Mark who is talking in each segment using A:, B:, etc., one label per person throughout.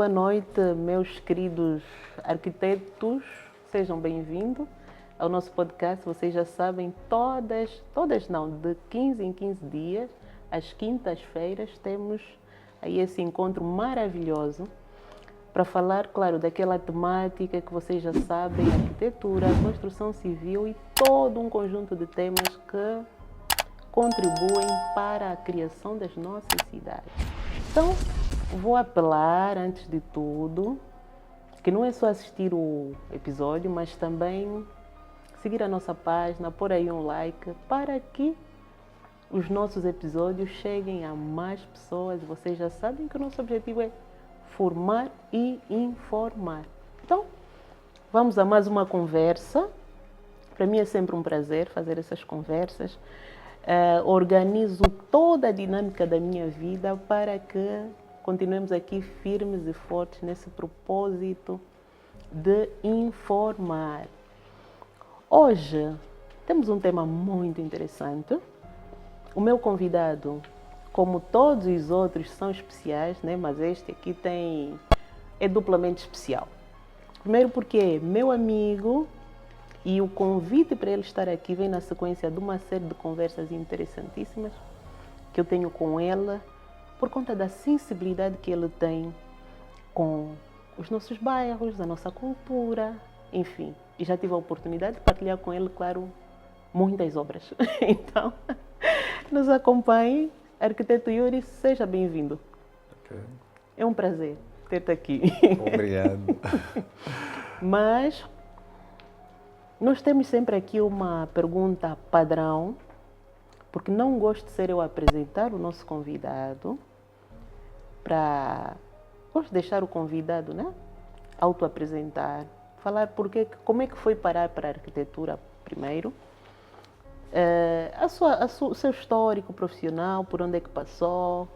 A: boa noite, meus queridos arquitetos. Sejam bem-vindos ao nosso podcast. Vocês já sabem, todas não, de 15 em 15 dias, às quintas-feiras, temos aí esse encontro maravilhoso para falar, claro, daquela temática que vocês já sabem, arquitetura, construção civil e todo um conjunto de temas que contribuem para a criação das nossas cidades. Então, vou apelar, antes de tudo, que não é só assistir o episódio, mas também seguir a nossa página, pôr aí um like, para que os nossos episódios cheguem a mais pessoas. Vocês já sabem que o nosso objetivo é formar e informar. Então, vamos a mais uma conversa. Para mim é sempre um prazer fazer essas conversas. Organizo toda a dinâmica da minha vida para que continuemos aqui firmes e fortes nesse propósito de informar. Hoje temos um tema muito interessante. O meu convidado, como todos os outros, são especiais, né? Mas este aqui é duplamente especial. Primeiro porque é meu amigo e o convite para ele estar aqui vem na sequência de uma série de conversas interessantíssimas que eu tenho com ele, por conta da sensibilidade que ele tem com os nossos bairros, a nossa cultura, enfim. E já tive a oportunidade de partilhar com ele, claro, muitas obras. Então, nos acompanhe. Arquiteto Yuri, seja bem-vindo.
B: Okay.
A: É um prazer ter-te aqui.
B: Obrigado.
A: Mas nós temos sempre aqui uma pergunta padrão, porque não gosto de ser eu a apresentar o nosso convidado, gosto de deixar o convidado, né, auto-apresentar, falar como é que foi parar para a arquitetura primeiro, o seu histórico profissional, por onde é que passou,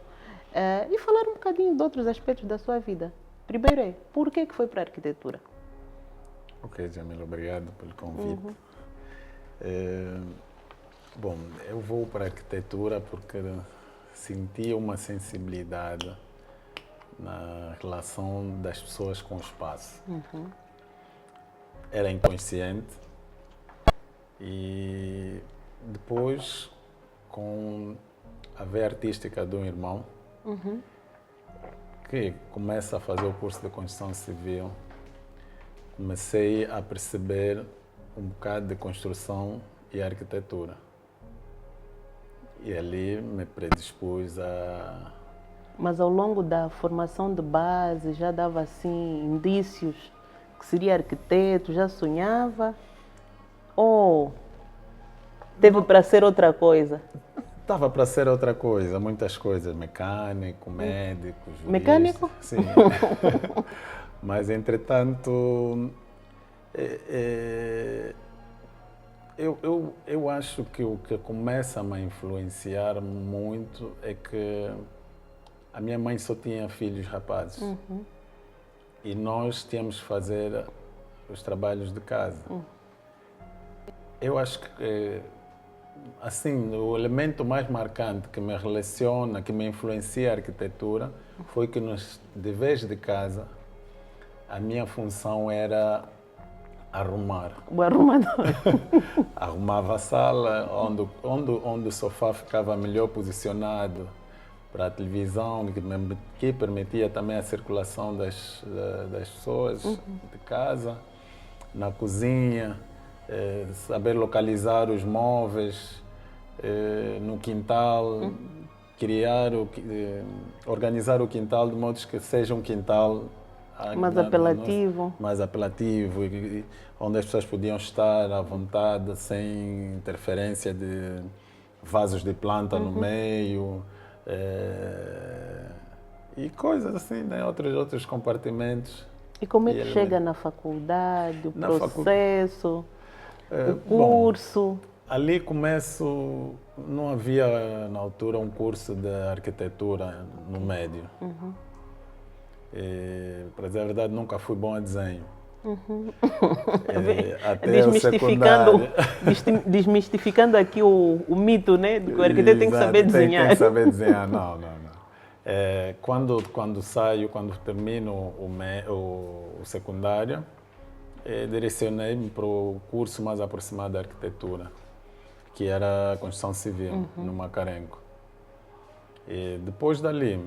A: e falar um bocadinho de outros aspectos da sua vida. Primeiro por que foi para a arquitetura?
B: Ok, Jamila, obrigado pelo convite. Bom, eu vou para a arquitetura porque senti uma sensibilidade na relação das pessoas com o espaço. Era inconsciente e depois, com a veia artística de um irmão, que começa a fazer o curso de construção civil, comecei a perceber um bocado de construção e arquitetura. E ali me predispus a...
A: Mas ao longo da formação de base já dava assim indícios que seria arquiteto, já sonhava? Ou teve para ser outra coisa?
B: Estava para ser outra coisa, muitas coisas, mecânico, médico, jurista.
A: Mecânico?
B: Sim. Mas, entretanto, eu acho que o que começa a me influenciar muito é que a minha mãe só tinha filhos rapazes. E nós tínhamos que fazer os trabalhos de casa. Eu acho que, assim, o elemento mais marcante que me relaciona, que me influencia a arquitetura, foi que nos deveres de casa, a minha função era arrumar.
A: O arrumador.
B: Arrumava a sala, onde o sofá ficava melhor posicionado para a televisão, que permitia também a circulação das pessoas de casa, na cozinha, saber localizar os móveis, no quintal, organizar o quintal de modo que seja um quintal
A: mais apelativo.
B: Mais apelativo, onde as pessoas podiam estar à vontade, sem interferência de vasos de planta no meio, e coisas assim, né? Outros compartimentos.
A: E como é que chega na faculdade, o processo, o curso?
B: Bom, ali começo, não havia na altura um curso de arquitetura no médio. Para dizer a verdade, nunca fui bom a desenho.
A: Até desmistificando aqui o mito, né? De que o arquiteto tem que saber desenhar.
B: Tem que saber desenhar, não. Quando termino o secundário, direcionei-me para o curso mais aproximado da arquitetura, que era a construção civil, no Macarenco. E depois dali,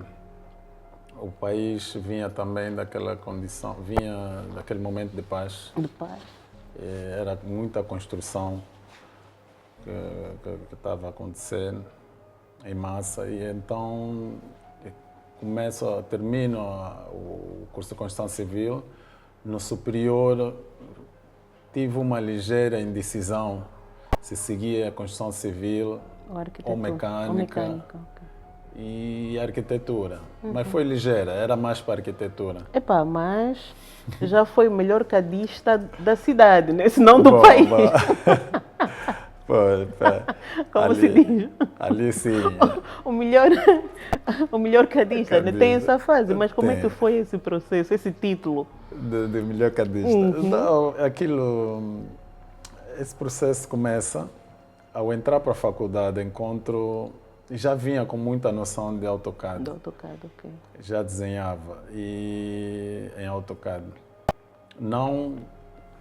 B: o país vinha também daquela condição, vinha daquele momento de paz.
A: De paz.
B: Era muita construção que estava acontecendo em massa, e então termino o curso de construção civil. No superior tive uma ligeira indecisão se seguia a construção civil ou mecânica. E arquitetura. Mas foi ligeira, era mais para arquitetura.
A: Mas já foi o melhor cadista da cidade, né? Se não do país. Como ali, se diz?
B: Ali sim.
A: o melhor cadista, né? Tem essa fase, mas como é que foi esse processo, esse título?
B: De melhor cadista. Não, esse processo começa ao entrar para a faculdade, já vinha com muita noção de AutoCAD.
A: Do AutoCAD, ok.
B: Já desenhava em AutoCAD. Não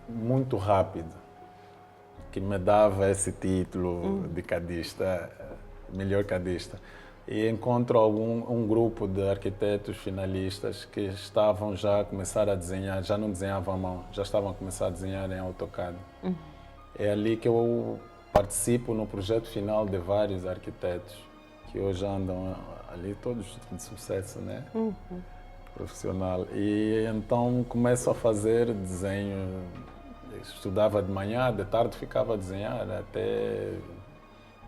B: muito rápido, que me dava esse título de cadista, melhor cadista. E encontro um grupo de arquitetos finalistas que estavam já a começar a desenhar, já não desenhavam à mão, já estavam a começar a desenhar em AutoCAD. É ali que eu participo no projeto final de vários arquitetos que hoje andam ali, todos de sucesso, né? Profissional. E então começo a fazer desenho. Estudava de manhã, de tarde ficava a desenhar até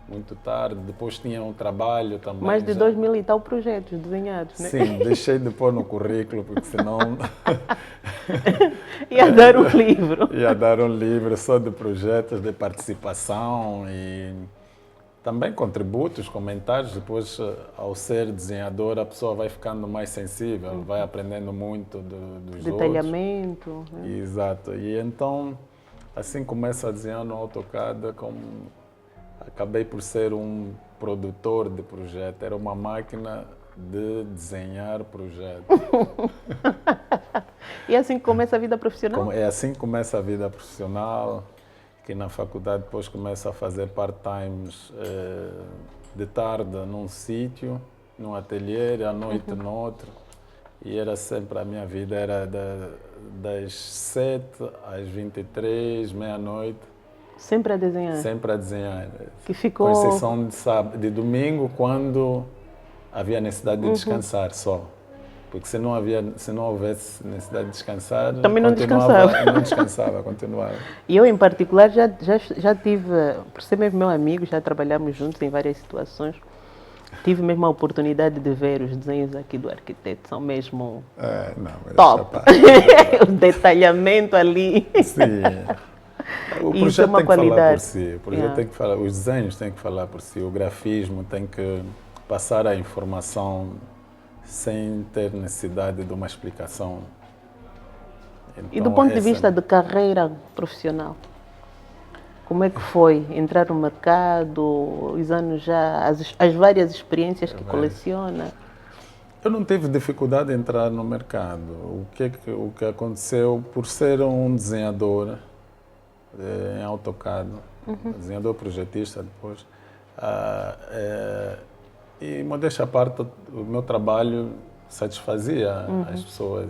B: muito tarde. Depois tinha um trabalho também.
A: Mais de 2.000 e tal projetos desenhados, né?
B: Sim, deixei de pôr no currículo, porque senão...
A: Ia dar um livro.
B: Ia dar um livro só de projetos de participação e também contributos, comentários. Depois, ao ser desenhador, a pessoa vai ficando mais sensível, vai aprendendo muito dos
A: detalhamento,
B: outros. Né? Exato. E então, assim começo a desenhar no AutoCAD, acabei por ser um produtor de projeto. Era uma máquina de desenhar projetos.
A: E assim começa a vida profissional?
B: É assim que começa a vida profissional. Que na faculdade depois começo a fazer part-times de tarde num sítio, num ateliê, à noite noutro. E era sempre, a minha vida era das 7 às 23, meia-noite.
A: Sempre a desenhar?
B: Sempre a desenhar.
A: Que ficou...
B: Com exceção de domingo, quando havia necessidade de descansar só. Porque se não houvesse necessidade de descansar,
A: também não descansava.
B: Não descansava, continuava.
A: E eu, em particular, já tive, por ser mesmo meu amigo, já trabalhamos juntos em várias situações, tive mesmo a oportunidade de ver os desenhos aqui do arquiteto, são mesmo top. O detalhamento ali.
B: Sim. O projeto tem que falar por si. O projeto tem que falar, os desenhos têm que falar por si, o grafismo tem que passar a informação sem ter necessidade de uma explicação. Então,
A: e do ponto de vista de carreira profissional, como é que foi entrar no mercado, os anos já, as várias experiências que coleciona?
B: Eu não tive dificuldade em entrar no mercado. O que aconteceu, por ser um desenhador em AutoCAD, desenhador projetista depois, e, modéstia à parte, o meu trabalho satisfazia as pessoas.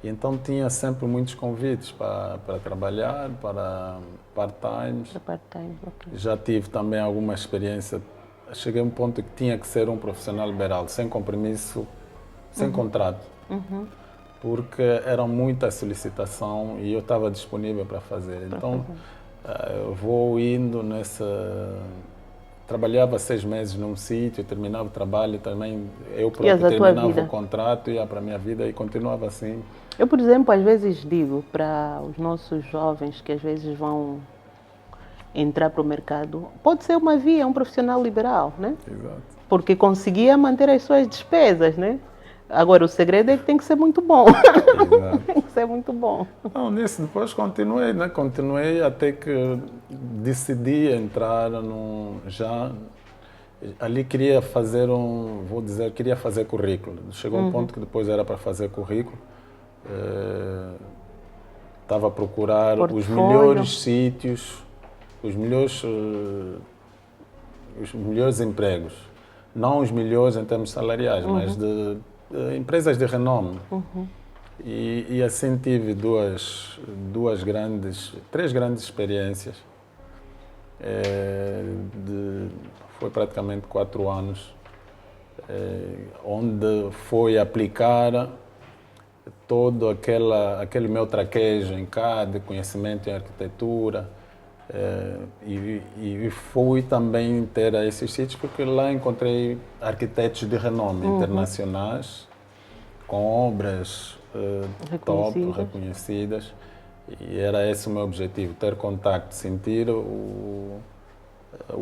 B: E então tinha sempre muitos convites para trabalhar, para part-times.
A: Okay.
B: Já tive também alguma experiência. Cheguei a um ponto que tinha que ser um profissional liberal, sem compromisso, sem contrato. Porque era muita solicitação e eu estava disponível para fazer. Então, eu vou indo nessa... Trabalhava 6 meses num sítio, terminava o trabalho, também eu próprio terminava o contrato, ia para a minha vida e continuava assim.
A: Eu, por exemplo, às vezes digo para os nossos jovens que às vezes vão entrar para o mercado, pode ser uma via, um profissional liberal, né?
B: Exato.
A: Porque conseguia manter as suas despesas, né? Agora, o segredo é que tem que ser muito bom.
B: Exato.
A: Tem que ser muito bom.
B: Não, nisso depois continuei, né? Continuei até que decidi entrar Ali queria fazer queria fazer currículo. Chegou um ponto que depois era para fazer currículo. Estava a procurar os melhores sítios, os melhores empregos. Não os melhores em termos salariais, mas de empresas de renome. E assim tive três grandes experiências. Foi praticamente 4 anos, onde foi aplicar todo aquele meu traquejo em CAD, conhecimento em arquitetura, e fui também ter a esses sítios porque lá encontrei arquitetos de renome internacionais, com obras top, reconhecidas, e era esse o meu objetivo, ter contacto, sentir o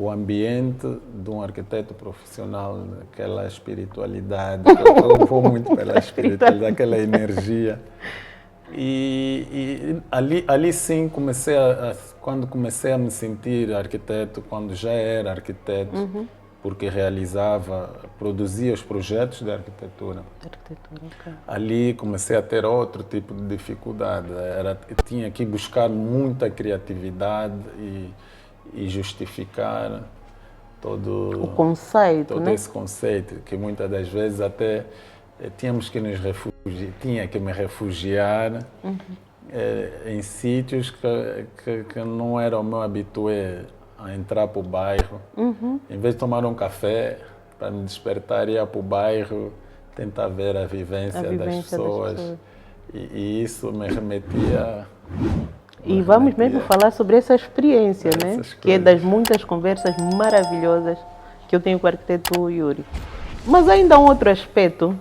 B: ambiente de um arquiteto profissional, aquela espiritualidade, eu vou muito pela espiritualidade, aquela energia. E ali sim quando comecei a me sentir arquiteto, quando já era arquiteto, porque produzia os projetos de arquitetura.
A: Okay.
B: Ali comecei a ter outro tipo de dificuldade. Tinha que buscar muita criatividade e justificar todo
A: o conceito,
B: todo esse conceito, que muitas das vezes até tinha que me refugiar em sítios que não era o meu habitué a entrar para o bairro. Em vez de tomar um café para me despertar, ia para o bairro tentar ver a vivência das pessoas. E isso me remetia...
A: E vamos mesmo falar sobre essa experiência, né? Que é das muitas conversas maravilhosas que eu tenho com o arquiteto Yuri. Mas ainda há um outro aspecto,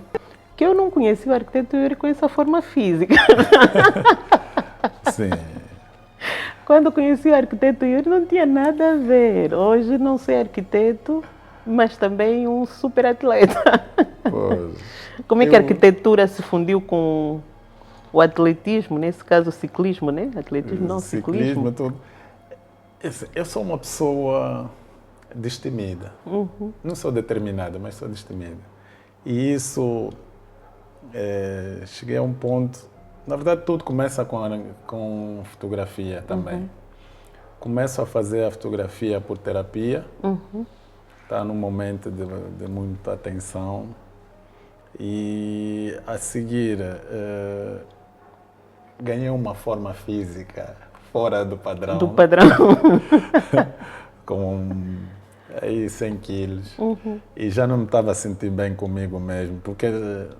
A: que eu não conheci o arquiteto Yuri com essa forma física.
B: Sim.
A: Quando conheci o arquiteto Yuri não tinha nada a ver. Hoje não sou arquiteto, mas também um super atleta.
B: Pois.
A: Como é que a arquitetura se fundiu com o atletismo, nesse caso o ciclismo, né? Atletismo não, ciclismo.
B: Tudo. Eu sou uma pessoa destemida. Não sou determinada, mas sou destemida. E isso, cheguei a um ponto... Na verdade, tudo começa com fotografia também. Começo a fazer a fotografia por terapia. Está num momento de muita atenção. E a seguir... ganhei uma forma física fora do padrão. Com aí 100 quilos. E já não me estava a sentir bem comigo mesmo, porque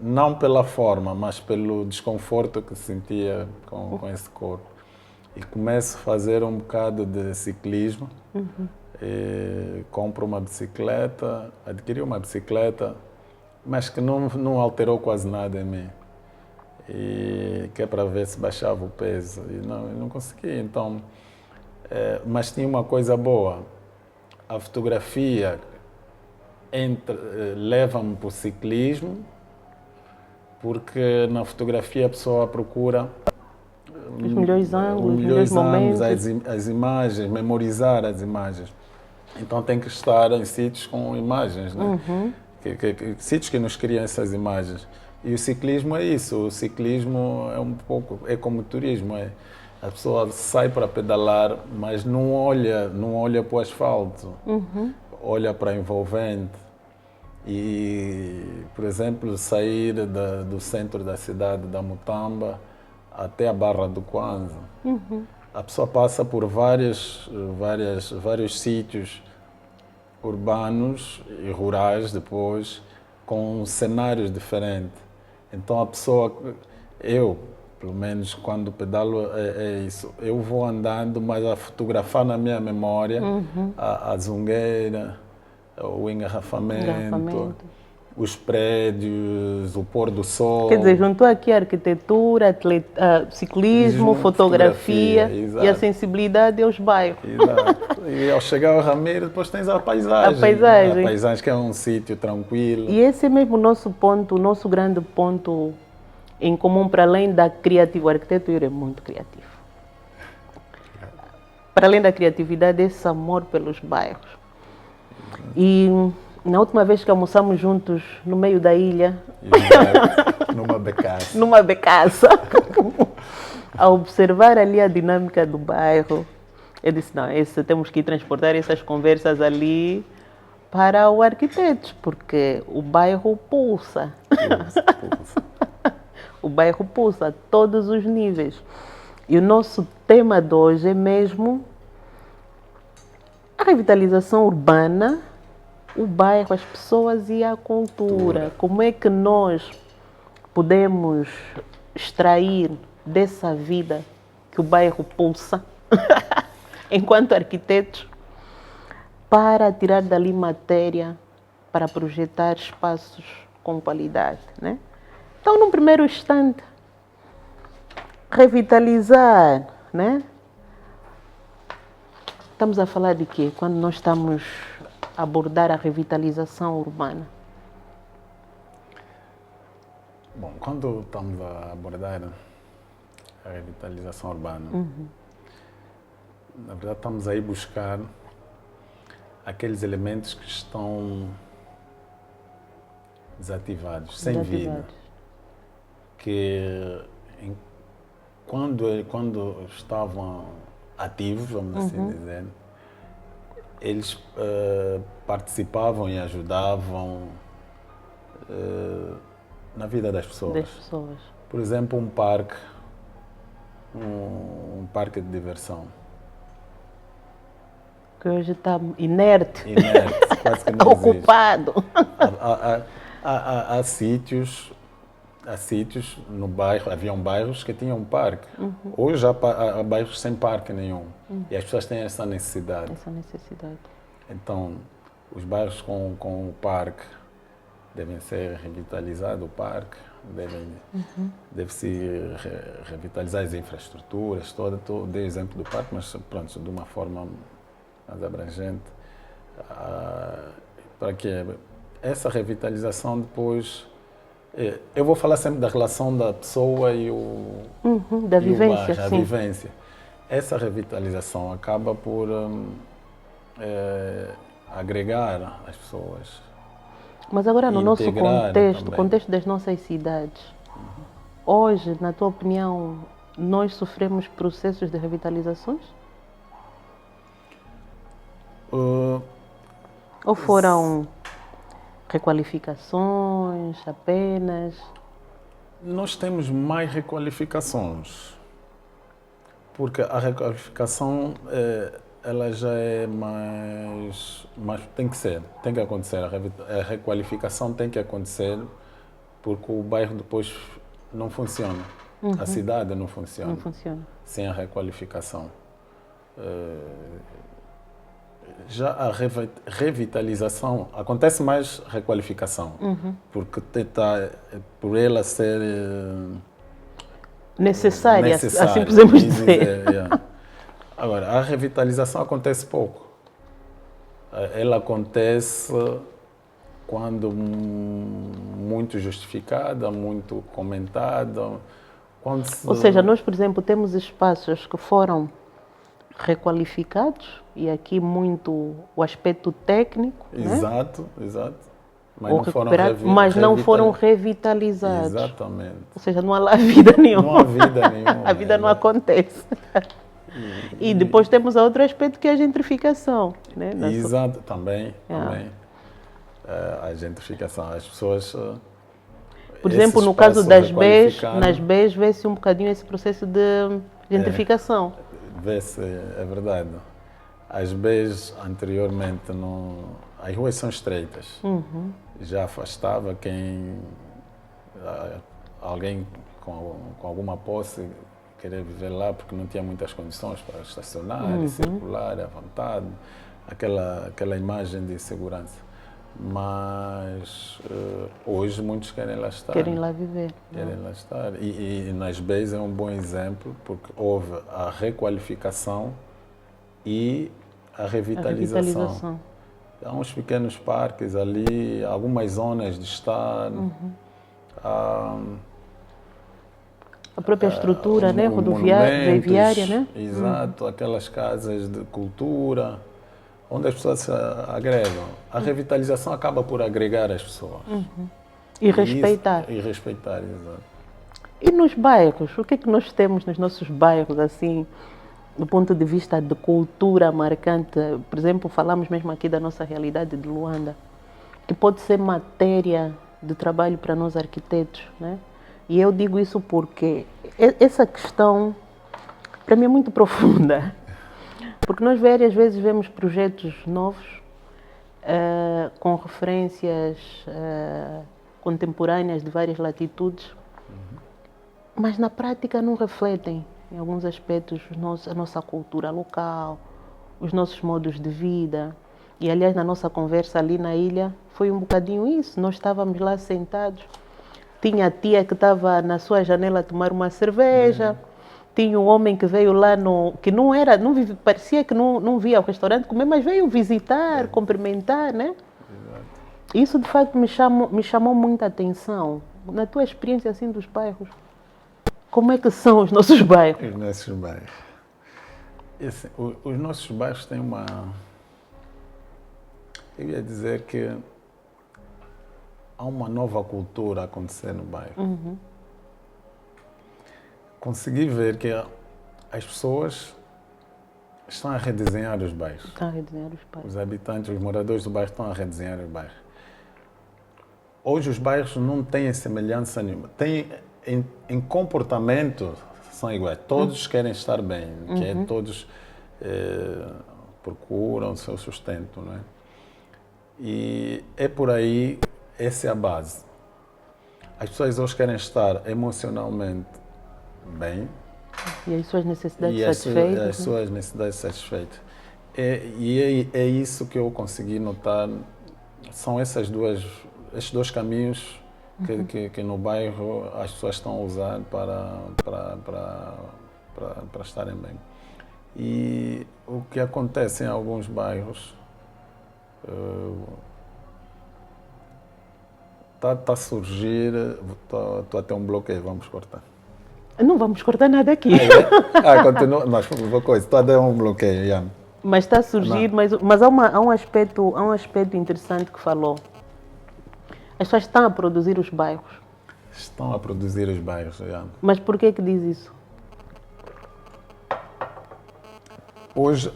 B: não pela forma, mas pelo desconforto que sentia com esse corpo. E começo a fazer um bocado de ciclismo. Compro uma bicicleta, adquiri uma bicicleta, mas que não alterou quase nada em mim. E que é para ver se baixava o peso, e não consegui. Então, mas tinha uma coisa boa, a fotografia leva-me para o ciclismo, porque na fotografia a pessoa procura
A: os melhores ângulos, os melhores momentos,
B: as imagens, memorizar as imagens. Então tem que estar em sítios com imagens, né? Sítios que nos criam essas imagens. E o ciclismo é isso, o ciclismo é como o turismo, a pessoa sai para pedalar, mas não olha para o asfalto, olha para a envolvente. E, por exemplo, sair do centro da cidade da Mutamba até a Barra do Kwanza. A pessoa passa por vários sítios urbanos e rurais depois, com cenários diferentes. Então a pessoa, pelo menos quando pedalo é isso, eu vou andando, mas a fotografar na minha memória a zungueira, o engarrafamento, os prédios, o pôr do sol.
A: Quer dizer, juntou aqui a arquitetura, ciclismo, fotografia e a sensibilidade aos bairros.
B: Exato. E ao chegar ao Ramiro, depois tens a paisagem. A paisagem que é um sítio tranquilo.
A: E esse é mesmo o nosso ponto, o nosso grande ponto em comum, para além da criatividade. O arquiteto é muito criativo. Para além da criatividade, esse amor pelos bairros. E Na última vez que almoçamos juntos no meio da ilha,
B: Numa becaça.
A: numa becaça, a observar ali a dinâmica do bairro, eu disse, não, temos que transportar essas conversas ali para o arquiteto, porque o bairro pulsa. O bairro pulsa a todos os níveis. E o nosso tema de hoje é mesmo a revitalização urbana, o bairro, as pessoas e a cultura. Como é que nós podemos extrair dessa vida que o bairro pulsa, enquanto arquitetos, para tirar dali matéria para projetar espaços com qualidade, né? Então, num primeiro instante, revitalizar, né? Estamos a falar de quê? Quando nós estamos a abordar a revitalização urbana?
B: Bom, quando estamos a abordar a revitalização urbana, na verdade estamos aí buscar aqueles elementos que estão desativados, sem vida, que quando estavam ativos, vamos assim dizer, eles participavam e ajudavam na vida das pessoas. Por exemplo, um parque de diversão.
A: Que hoje está inerte,
B: quase que não
A: ocupado.
B: Há sítios no bairro, haviam bairros que tinham um parque. Hoje há bairros sem parque nenhum. E as pessoas têm essa necessidade. Então, os bairros com o parque devem ser revitalizados, o parque, deve-se revitalizar as infraestruturas, dei exemplo do parque, mas pronto, de uma forma mais abrangente, para que essa revitalização depois... Eu vou falar sempre da relação da pessoa e
A: da vivência,
B: a vivência. Essa revitalização acaba por agregar as pessoas.
A: Mas agora no nosso contexto, contexto das nossas cidades, hoje, na tua opinião, nós sofremos processos de revitalizações? Ou foram requalificações apenas?
B: Nós temos mais requalificações, porque a requalificação ela já é mais tem que acontecer. A requalificação tem que acontecer porque o bairro depois não funciona. A cidade não funciona sem a requalificação. Já a revitalização, acontece mais requalificação, porque por ela ser
A: necessária, assim podemos dizer.
B: Agora, a revitalização acontece pouco. Ela acontece quando muito justificada, muito comentada.
A: Ou seja, nós, por exemplo, temos espaços que foram requalificados, e aqui muito o aspecto técnico,
B: exato.
A: Mas não foram revitalizados.
B: Exatamente.
A: Ou seja, não há lá vida nenhuma.
B: Não há vida nenhuma.
A: A vida não acontece. E depois temos outro aspecto que é a gentrificação. Né?
B: Exato, também. A gentrificação. As pessoas...
A: Por exemplo, no caso das BES, nas BES vê-se um bocadinho esse processo de gentrificação.
B: Vê-se, é verdade. As BES anteriormente, as ruas são estreitas. Já afastava alguém com alguma posse querer viver lá porque não tinha muitas condições para estacionar e circular à vontade, aquela imagem de segurança. Mas hoje muitos querem lá estar.
A: Querem lá viver.
B: Querem lá estar. E nas BES é um bom exemplo porque houve a requalificação e a revitalização. Há uns pequenos parques ali, algumas zonas de estar.
A: A própria estrutura, né? Rodoviária, né?
B: Exato, aquelas casas de cultura. onde as pessoas se agregam. A revitalização acaba por agregar as pessoas.
A: E respeitar.
B: E respeitar, exato.
A: E nos bairros, o que é que nós temos nos nossos bairros, assim, do ponto de vista de cultura marcante? Por exemplo, falamos mesmo aqui da nossa realidade de Luanda, que pode ser matéria de trabalho para nós arquitetos, né? E eu digo isso porque essa questão, para mim, é muito profunda. Porque nós várias vezes vemos projetos novos, com referências contemporâneas de várias latitudes, mas na prática não refletem, em alguns aspectos, a nossa cultura local, os nossos modos de vida. E, aliás, na nossa conversa ali na ilha, foi um bocadinho isso. Nós estávamos lá sentados, tinha a tia que estava na sua janela a tomar uma cerveja, tinha um homem que veio lá, que não era, parecia que não via o restaurante comer, mas veio visitar, cumprimentar, né?
B: Exato.
A: Isso, de facto, me chamou muita atenção. Na tua experiência, assim, dos bairros, como é que são os nossos bairros?
B: Os nossos bairros. Os nossos bairros têm uma... Eu ia dizer que há uma nova cultura a acontecer no bairro. Consegui ver que as pessoas estão a redesenhar os bairros.
A: Estão a redesenhar os bairros.
B: Os habitantes, os moradores do bairro estão a redesenhar os bairros. Hoje os bairros não têm semelhança nenhuma. Em comportamento são iguais. Todos querem estar bem, todos procuram o seu sustento, não é? E é por aí, essa é a base. As pessoas hoje querem estar emocionalmente bem.
A: E as suas necessidades
B: e
A: satisfeitas.
B: as suas necessidades satisfeitas. É isso que eu consegui notar. São esses dois caminhos que no bairro as pessoas estão a usar para estarem bem. E o que acontece em alguns bairros está a surgir, estou a ter um bloqueio, vamos cortar.
A: Não vamos cortar nada aqui.
B: Continua, mas vou coisa, estou a dar um bloqueio, já.
A: Mas está a surgir, mas há um aspecto interessante que falou. As pessoas estão a produzir os bairros.
B: Estão a produzir os bairros, já.
A: Mas por que diz isso?
B: Hoje,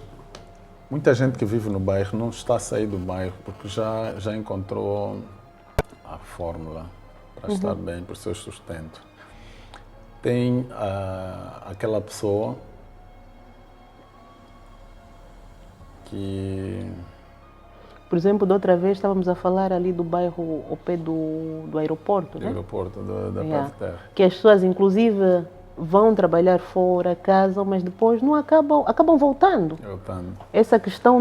B: muita gente que vive no bairro não está a sair do bairro porque já encontrou a fórmula para estar bem, para o seu sustento. Tem aquela pessoa que...
A: Por exemplo, da outra vez estávamos a falar ali do bairro ao pé do aeroporto,
B: do
A: né?
B: aeroporto, da Parte Terra.
A: Que as pessoas, inclusive, vão trabalhar fora, casam, mas depois não acabam voltando. Essa questão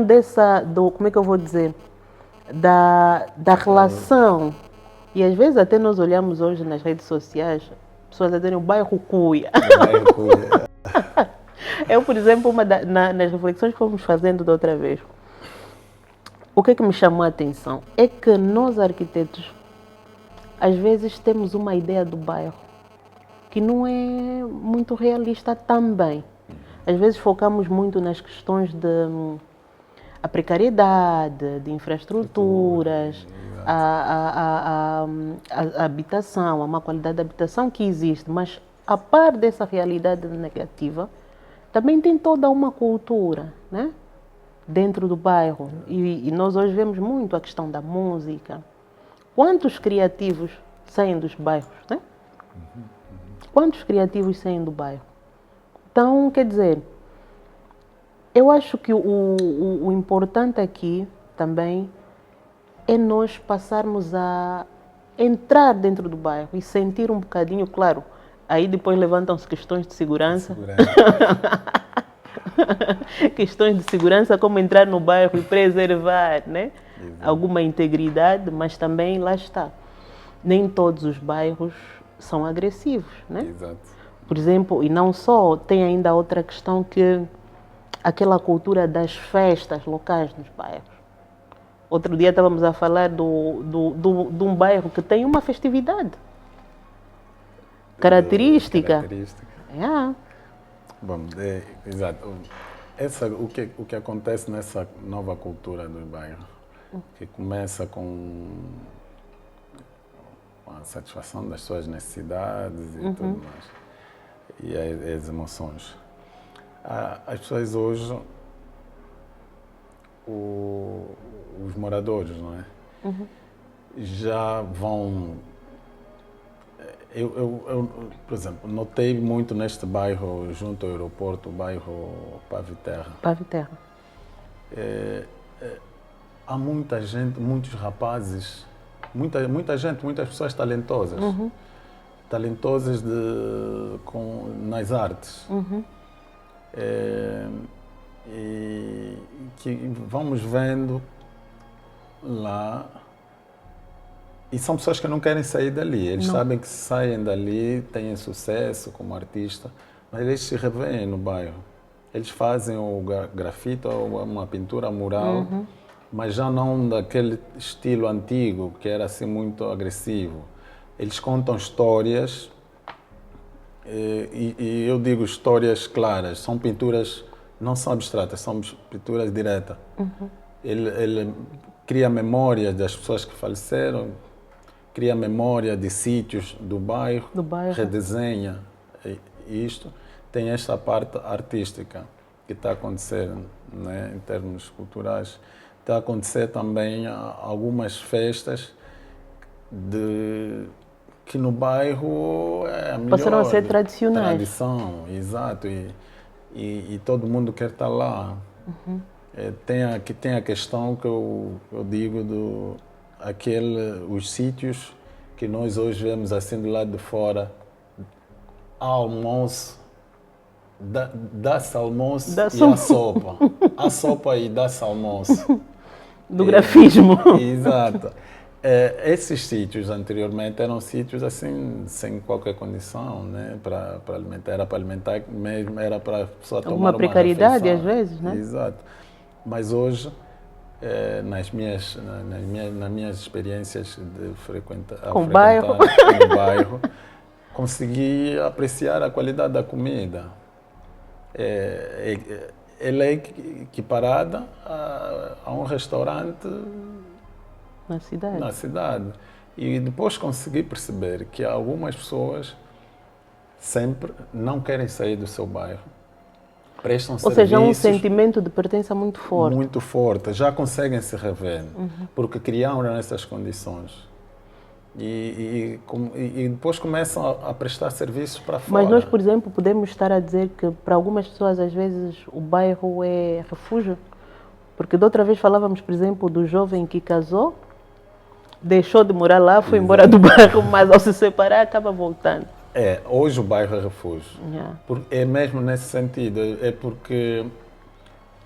A: como é que eu vou dizer? Da relação. E às vezes até nós olhamos hoje nas redes sociais, pessoas a dizerem o bairro Cuia. Eu, por exemplo, nas reflexões que fomos fazendo da outra vez, o que é que me chamou a atenção é que nós, arquitetos, às vezes temos uma ideia do bairro que não é muito realista também. Às vezes focamos muito nas questões de a precariedade, de infraestruturas, a habitação, a má qualidade da habitação que existe, mas a par dessa realidade negativa, também tem toda uma cultura, né? Dentro do bairro. E nós hoje vemos muito a questão da música. Quantos criativos saem dos bairros, né? Quantos criativos saem do bairro? Então, quer dizer, eu acho que o importante aqui também é nós passarmos a entrar dentro do bairro e sentir um bocadinho, claro, aí depois levantam-se questões de segurança. Questões de segurança, como entrar no bairro e preservar, né? Alguma integridade, mas também, lá está, nem todos os bairros são agressivos, né?
B: Exato.
A: Por exemplo, e não só, tem ainda outra questão que aquela cultura das festas locais nos bairros. Outro dia estávamos a falar de um bairro que tem uma festividade característica.
B: Bom, exato. O que acontece nessa nova cultura do bairro, que começa com a satisfação das suas necessidades e tudo mais, e as emoções. As pessoas hoje, os moradores, não é? Já vão... Eu, por exemplo, notei muito neste bairro, junto ao aeroporto, o bairro Paviterra.
A: Paviterra.
B: Há muita gente, muitos rapazes, muitas pessoas talentosas. Talentosas nas artes. E que vamos vendo lá. E são pessoas que não querem sair dali. Eles sabem que se saem dali, têm sucesso como artista, mas eles se revêem no bairro. Eles fazem o grafite ou uma pintura mural, mas já não daquele estilo antigo, que era assim muito agressivo. Eles contam histórias, e eu digo histórias claras, são pinturas, não são abstratas, são pinturas diretas. Ele cria memórias das pessoas que faleceram, cria memória de sítios do bairro, redesenha isto. Tem esta parte artística que está a acontecer, né, em termos culturais. Está a acontecer também algumas festas que no bairro é a melhor.
A: Passaram a ser tradicionais.
B: Tradição, exato. E todo mundo quer estar lá. Tem a questão que eu digo os sítios que nós hoje vemos assim do lado de fora, almoço, dá-se almoço e a sopa. A sopa e dá-se almoço.
A: Do grafismo.
B: Exato. Esses sítios anteriormente eram sítios assim, sem qualquer condição, né, para alimentar. Era para alimentar mesmo, era para a pessoa tomar uma
A: precariedade
B: refeição.
A: às vezes, né?
B: Exato. Mas hoje, nas minhas experiências de frequentar
A: o bairro,
B: consegui apreciar a qualidade da comida. Ela é equiparada a um restaurante na cidade. E depois consegui perceber que algumas pessoas sempre não querem sair do seu bairro. Prestam
A: Ou seja, há um sentimento de pertença muito forte.
B: Muito forte. Já conseguem se rever, porque criaram nessas condições. E depois começam a prestar serviços para fora.
A: Mas nós, por exemplo, podemos estar a dizer que para algumas pessoas, às vezes, o bairro é refúgio. Porque da outra vez falávamos, por exemplo, do jovem que casou, deixou de morar lá, foi embora do bairro, mas ao se separar acaba voltando.
B: Hoje o bairro é refúgio. É mesmo nesse sentido. É porque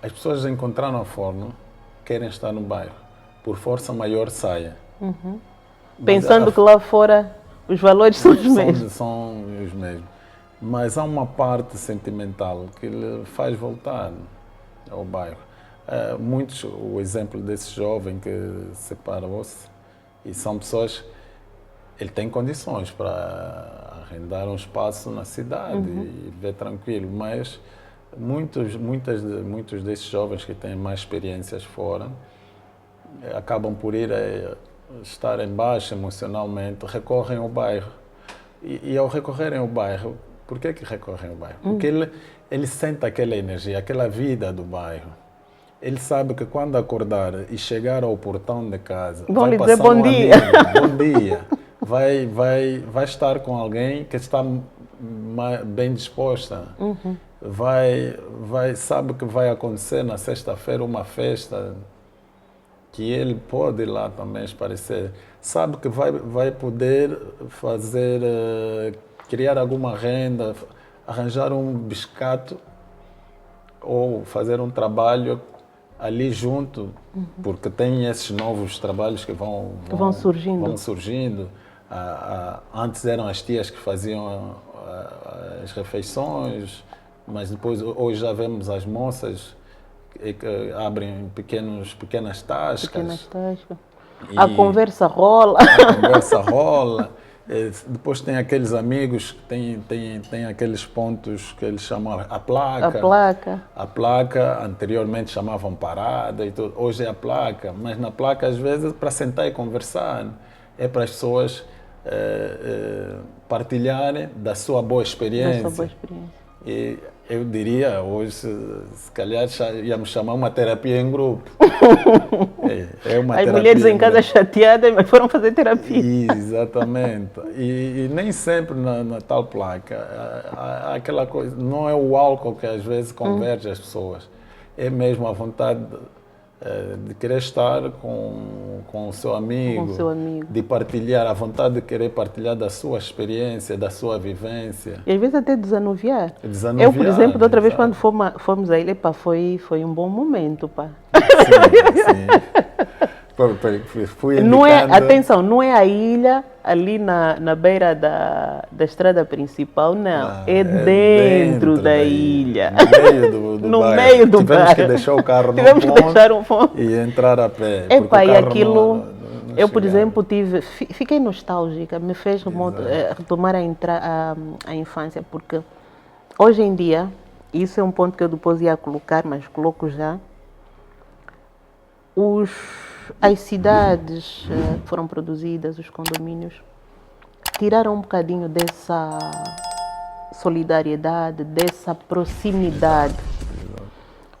B: as pessoas encontraram a forma, querem estar no bairro. Por força maior saia.
A: Pensando que lá fora os valores são os mesmos.
B: São os mesmos. Mas há uma parte sentimental que lhe faz voltar ao bairro. O exemplo desse jovem que separou-se, e são pessoas, ele tem condições para arrendar um espaço na cidade e viver tranquilo, mas muitos desses jovens que têm mais experiências fora acabam por estar em baixo emocionalmente, recorrem ao bairro. E ao recorrerem ao bairro, por que recorrem ao bairro? Porque ele sente aquela energia, aquela vida do bairro. Ele sabe que quando acordar e chegar ao portão de casa,
A: vão lhe
B: dizer
A: bom dia.
B: Bom dia. Vai estar com alguém que está bem disposta. Sabe que vai acontecer na sexta-feira uma festa que ele pode ir lá também esparecer. Sabe que vai poder criar alguma renda, arranjar um biscato ou fazer um trabalho ali junto, porque tem esses novos trabalhos que vão surgindo. Antes eram as tias que faziam as refeições, mas depois hoje já vemos as moças que abrem pequenas tascas.
A: A conversa rola.
B: Depois tem aqueles amigos que tem aqueles pontos que eles chamam a placa.
A: A placa.
B: A placa, anteriormente chamavam parada e tudo. Hoje é a placa, mas na placa às vezes para sentar e conversar. É para as pessoas partilharem da sua boa experiência.
A: Da sua boa experiência.
B: E eu diria, hoje, se calhar íamos chamar uma terapia em grupo. É uma
A: As
B: terapia
A: mulheres em casa chateadas, mas foram fazer terapia.
B: Exatamente. E nem sempre na tal placa há aquela coisa, não é o álcool que às vezes converge as pessoas, é mesmo a vontade de querer estar com o seu amigo, de partilhar, a vontade de querer partilhar da sua experiência, da sua vivência.
A: E às vezes até desanuviar. Eu, por exemplo, da outra vez quando fomos a ilha, foi um bom momento, pá.
B: Sim. Fui
A: não é, atenção, não é a ilha ali na beira da estrada principal, não. É dentro da ilha.
B: No meio do bairro. Tivemos que deixar o carro no ponto e entrar a pé.
A: Epá, e aquilo, não eu, por exemplo, fiquei nostálgica, me fez retomar a infância, porque hoje em dia, isso é um ponto que eu depois ia colocar, mas coloco já, as cidades que foram produzidas, os condomínios, tiraram um bocadinho dessa solidariedade, dessa proximidade.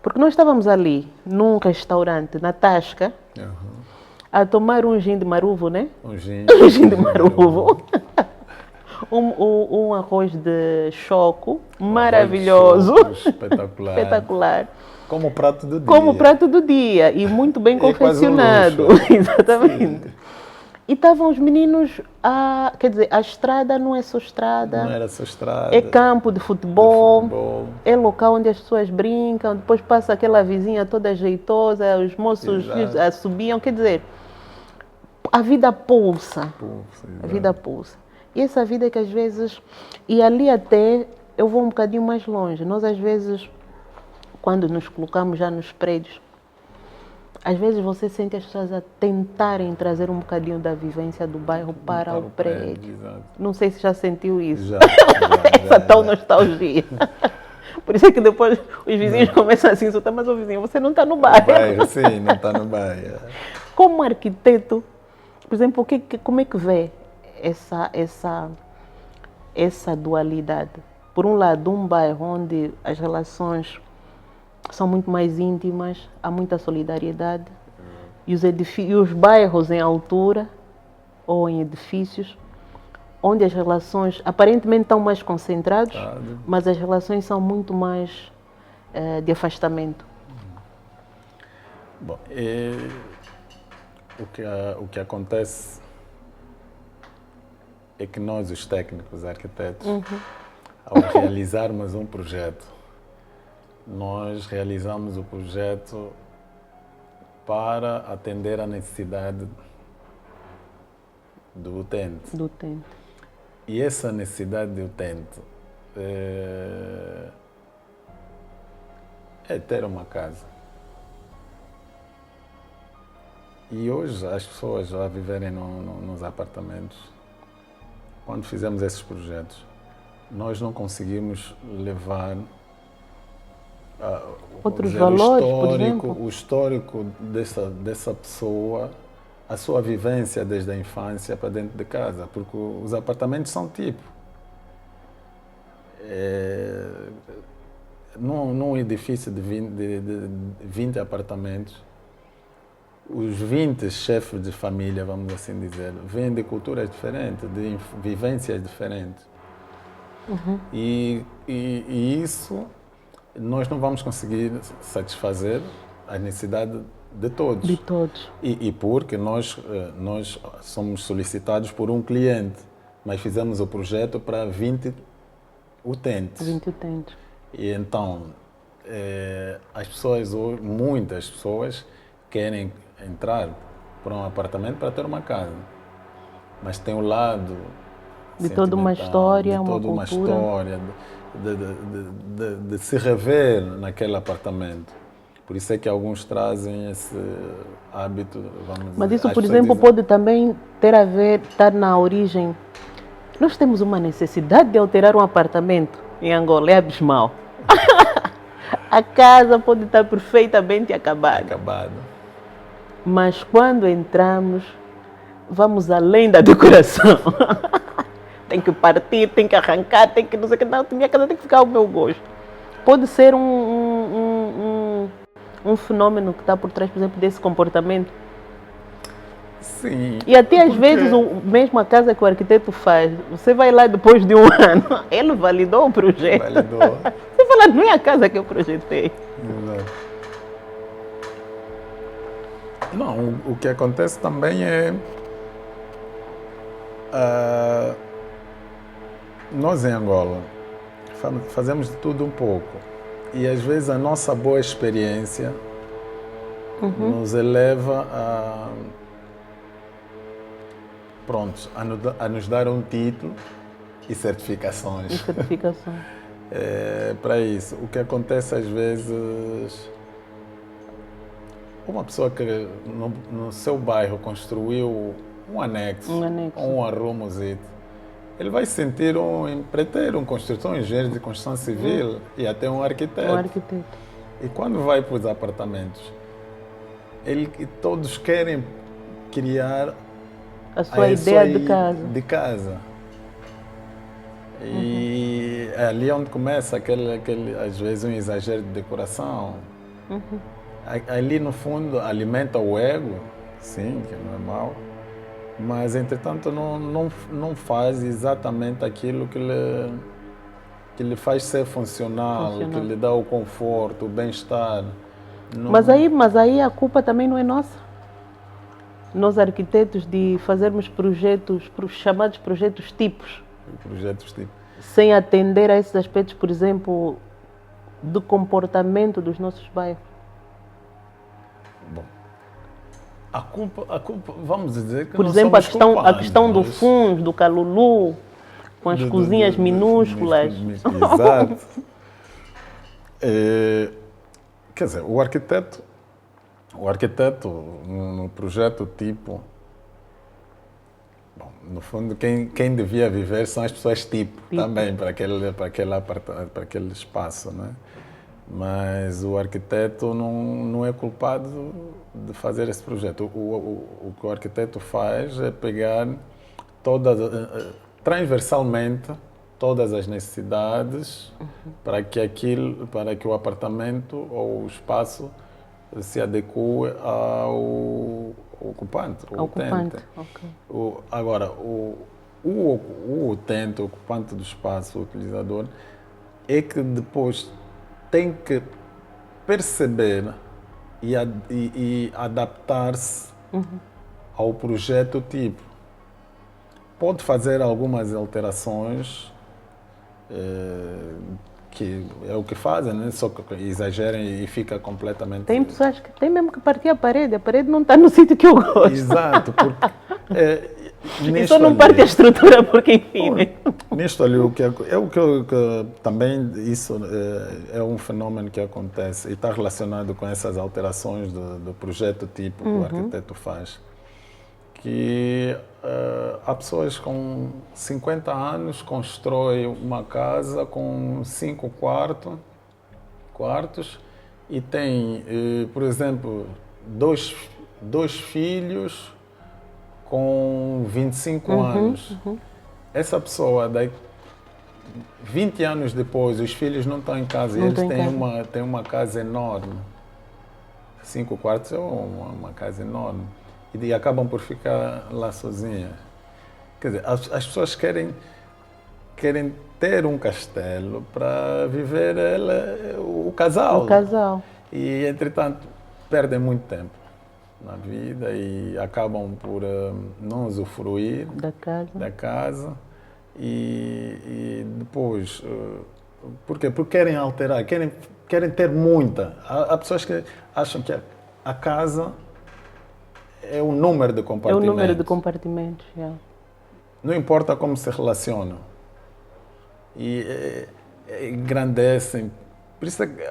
A: Porque nós estávamos ali, num restaurante, na Tasca, a tomar um gin de maruvo, né?
B: Um gin
A: de maruvo. um arroz de choco maravilhoso.
B: Espetacular.
A: Espetacular.
B: Como prato do dia.
A: Como prato do dia. E muito bem confeccionado. Exatamente. Sim. E estavam os meninos, quer dizer, a estrada não é só estrada.
B: Não era só estrada.
A: É campo de futebol. É local onde as pessoas brincam. Depois passa aquela vizinha toda jeitosa, os moços subiam. Quer dizer, a vida pulsa. A vida pulsa. E essa vida que às vezes... E ali até eu vou um bocadinho mais longe. Nós às vezes, quando nos colocamos já nos prédios, às vezes você sente as pessoas a tentarem trazer um bocadinho da vivência do bairro para o prédio. Não sei se já sentiu isso.
B: Já,
A: essa tal nostalgia. Por isso é que depois os vizinhos começam assim a insultar, mas o vizinho, você não está no bairro.
B: Sim, não está no bairro.
A: Como arquiteto, por exemplo, como é que vê essa dualidade? Por um lado, um bairro onde as relações são muito mais íntimas, há muita solidariedade, e os bairros em altura ou em edifícios, onde as relações aparentemente estão mais concentradas, mas as relações são muito mais de afastamento.
B: Bom, o que acontece é que nós, os técnicos, arquitetos, ao realizarmos um projeto, nós realizamos o projeto para atender à necessidade do utente. E essa necessidade do utente é ter uma casa. E hoje as pessoas a viverem nos apartamentos, quando fizemos esses projetos, nós não conseguimos levar
A: outros valores, por exemplo.
B: O histórico dessa pessoa, a sua vivência desde a infância para dentro de casa, porque os apartamentos são tipo. Num edifício de 20 apartamentos, os 20 chefes de família, vamos assim dizer, vêm de culturas diferentes, de vivências diferentes. E isso nós não vamos conseguir satisfazer a necessidade de todos. E porque nós somos solicitados por um cliente, mas fizemos o projeto para 20 utentes. E então, as pessoas, muitas pessoas, querem entrar para um apartamento para ter uma casa. Mas tem o lado
A: de toda uma história,
B: uma cultura. De se rever naquele apartamento. Por isso é que alguns trazem esse hábito, vamos dizer.
A: Mas isso, por exemplo, pode também ter a ver, estar na origem Nós temos uma necessidade de alterar um apartamento em Angola, é abismal. A casa pode estar perfeitamente acabada. Mas quando entramos, vamos além da decoração. Tem que partir, tem que arrancar, tem que não sei o que. Não, minha casa tem que ficar ao meu gosto. Pode ser um fenômeno que está por trás, por exemplo, desse comportamento.
B: Sim.
A: E até às vezes, mesmo a casa que o arquiteto faz, você vai lá depois de um ano, ele validou o projeto. Você fala, não é a casa que eu projetei.
B: Não, o que acontece também é... nós em Angola fazemos de tudo um pouco. E às vezes a nossa boa experiência nos eleva a nos dar um título e certificações. Para isso. O que acontece às vezes, uma pessoa que no seu bairro construiu um anexo. Ou um arrumozito, ele vai se sentir um empreiteiro, um construtor, um engenheiro de construção civil e até um arquiteto. E quando vai para os apartamentos, todos querem criar
A: a sua ideia de
B: casa. E é ali onde começa aquele, às vezes, um exagero de decoração. Ali, no fundo, alimenta o ego, sim, que não é mau, mas, entretanto, não faz exatamente aquilo que lhe faz ser funcional, que lhe dá o conforto, o bem-estar.
A: Mas aí a culpa também não é nossa. Nós, arquitetos, de fazermos projetos, chamados projetos tipos. Sem atender a esses aspectos, por exemplo, do comportamento dos nossos bairros.
B: Bom, a culpa, vamos dizer que
A: por exemplo, a questão do fundo, do calulu, com as cozinhas minúsculas.
B: Exato. Quer dizer, o arquiteto no projeto tipo, bom, no fundo quem devia viver são as pessoas tipo. Também para aquele espaço, né? Mas o arquiteto não é culpado de fazer esse projeto. O que o arquiteto faz é pegar transversalmente todas as necessidades para que o apartamento ou o espaço se adeque ao ocupante, o utente.
A: Okay.
B: Agora, o utente, o ocupante do espaço, o utilizador, é que depois tem que perceber e adaptar-se ao projeto tipo. Pode fazer algumas alterações, que é o que fazem, né? Só que exageram e fica completamente...
A: Tem pessoas que têm mesmo que partir a parede não está no sítio que eu gosto.
B: Exato, porque...
A: E só não parte a estrutura porque, enfim...
B: Nisto ali, também isso é um fenômeno que acontece e está relacionado com essas alterações do projeto tipo que o arquiteto faz. Que há pessoas com 50 anos constroem uma casa com 5 quartos e tem, por exemplo, dois filhos com 25 anos. Essa pessoa, 20 anos depois, os filhos não estão em casa e eles têm uma casa enorme. 5 quartos é uma casa enorme. E acabam por ficar lá sozinhas. Quer dizer, as pessoas querem ter um castelo para viver o casal. E, entretanto, perdem muito tempo na vida e acabam por não usufruir da casa. E depois, por quê? Porque querem alterar, querem ter muita. Há pessoas que acham que a casa é o número de compartimentos.
A: É o número de compartimentos,
B: Não importa como se relacionam. E engrandecem. Por isso é que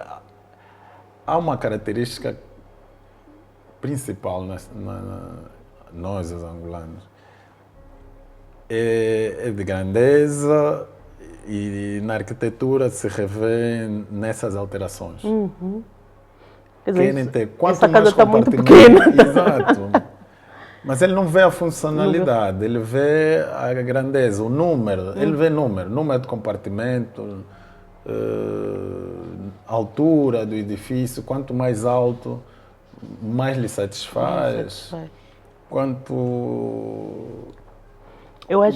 B: há uma característica principal nós, os angolanos. é de grandeza e na arquitetura se revê nessas alterações.
A: Quer dizer,
B: Querem ter quanto
A: essa casa
B: mais
A: está muito
B: compartimentos.
A: pequena.
B: Exato. Mas ele não vê a funcionalidade, ele vê a grandeza, o número. Ele vê número de compartimento, altura do edifício. Quanto mais alto, mais lhe satisfaz. Quanto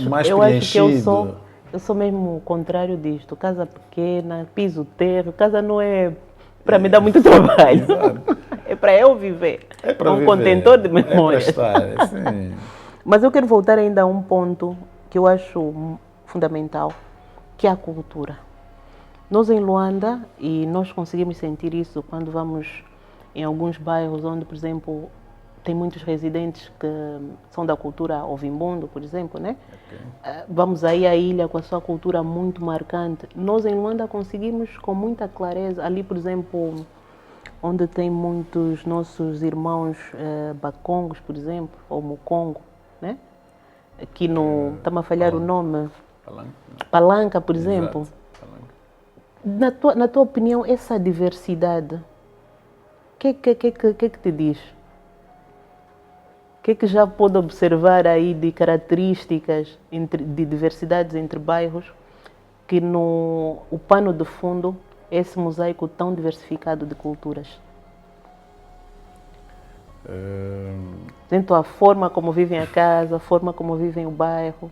B: mais
A: eu acho que
B: preenchido.
A: eu sou mesmo o contrário disto. Casa pequena, piso terra, casa não é para me dar muito trabalho.
B: Exato.
A: É para eu viver.
B: É para
A: um
B: viver.
A: contentor de memórias.
B: É para estar, sim.
A: Mas eu quero voltar ainda a um ponto que eu acho fundamental, que é a cultura. Nós em Luanda, e nós conseguimos sentir isso quando vamos em alguns bairros onde, por exemplo, tem muitos residentes que são da cultura ovimbundo, por exemplo, né? Okay. Vamos aí à ilha com a sua cultura muito marcante. Nós em Luanda conseguimos com muita clareza, ali, por exemplo, onde tem muitos nossos irmãos bacongos, por exemplo, ou mucongo, né? Aqui no... Está-me a falhar o nome. Palanca, por exemplo. Na tua opinião, essa diversidade, o que te diz? O que já pode observar aí de características de diversidades entre bairros que o pano de fundo é esse mosaico tão diversificado de culturas? Dentro a forma como vivem a casa, a forma como vivem o bairro.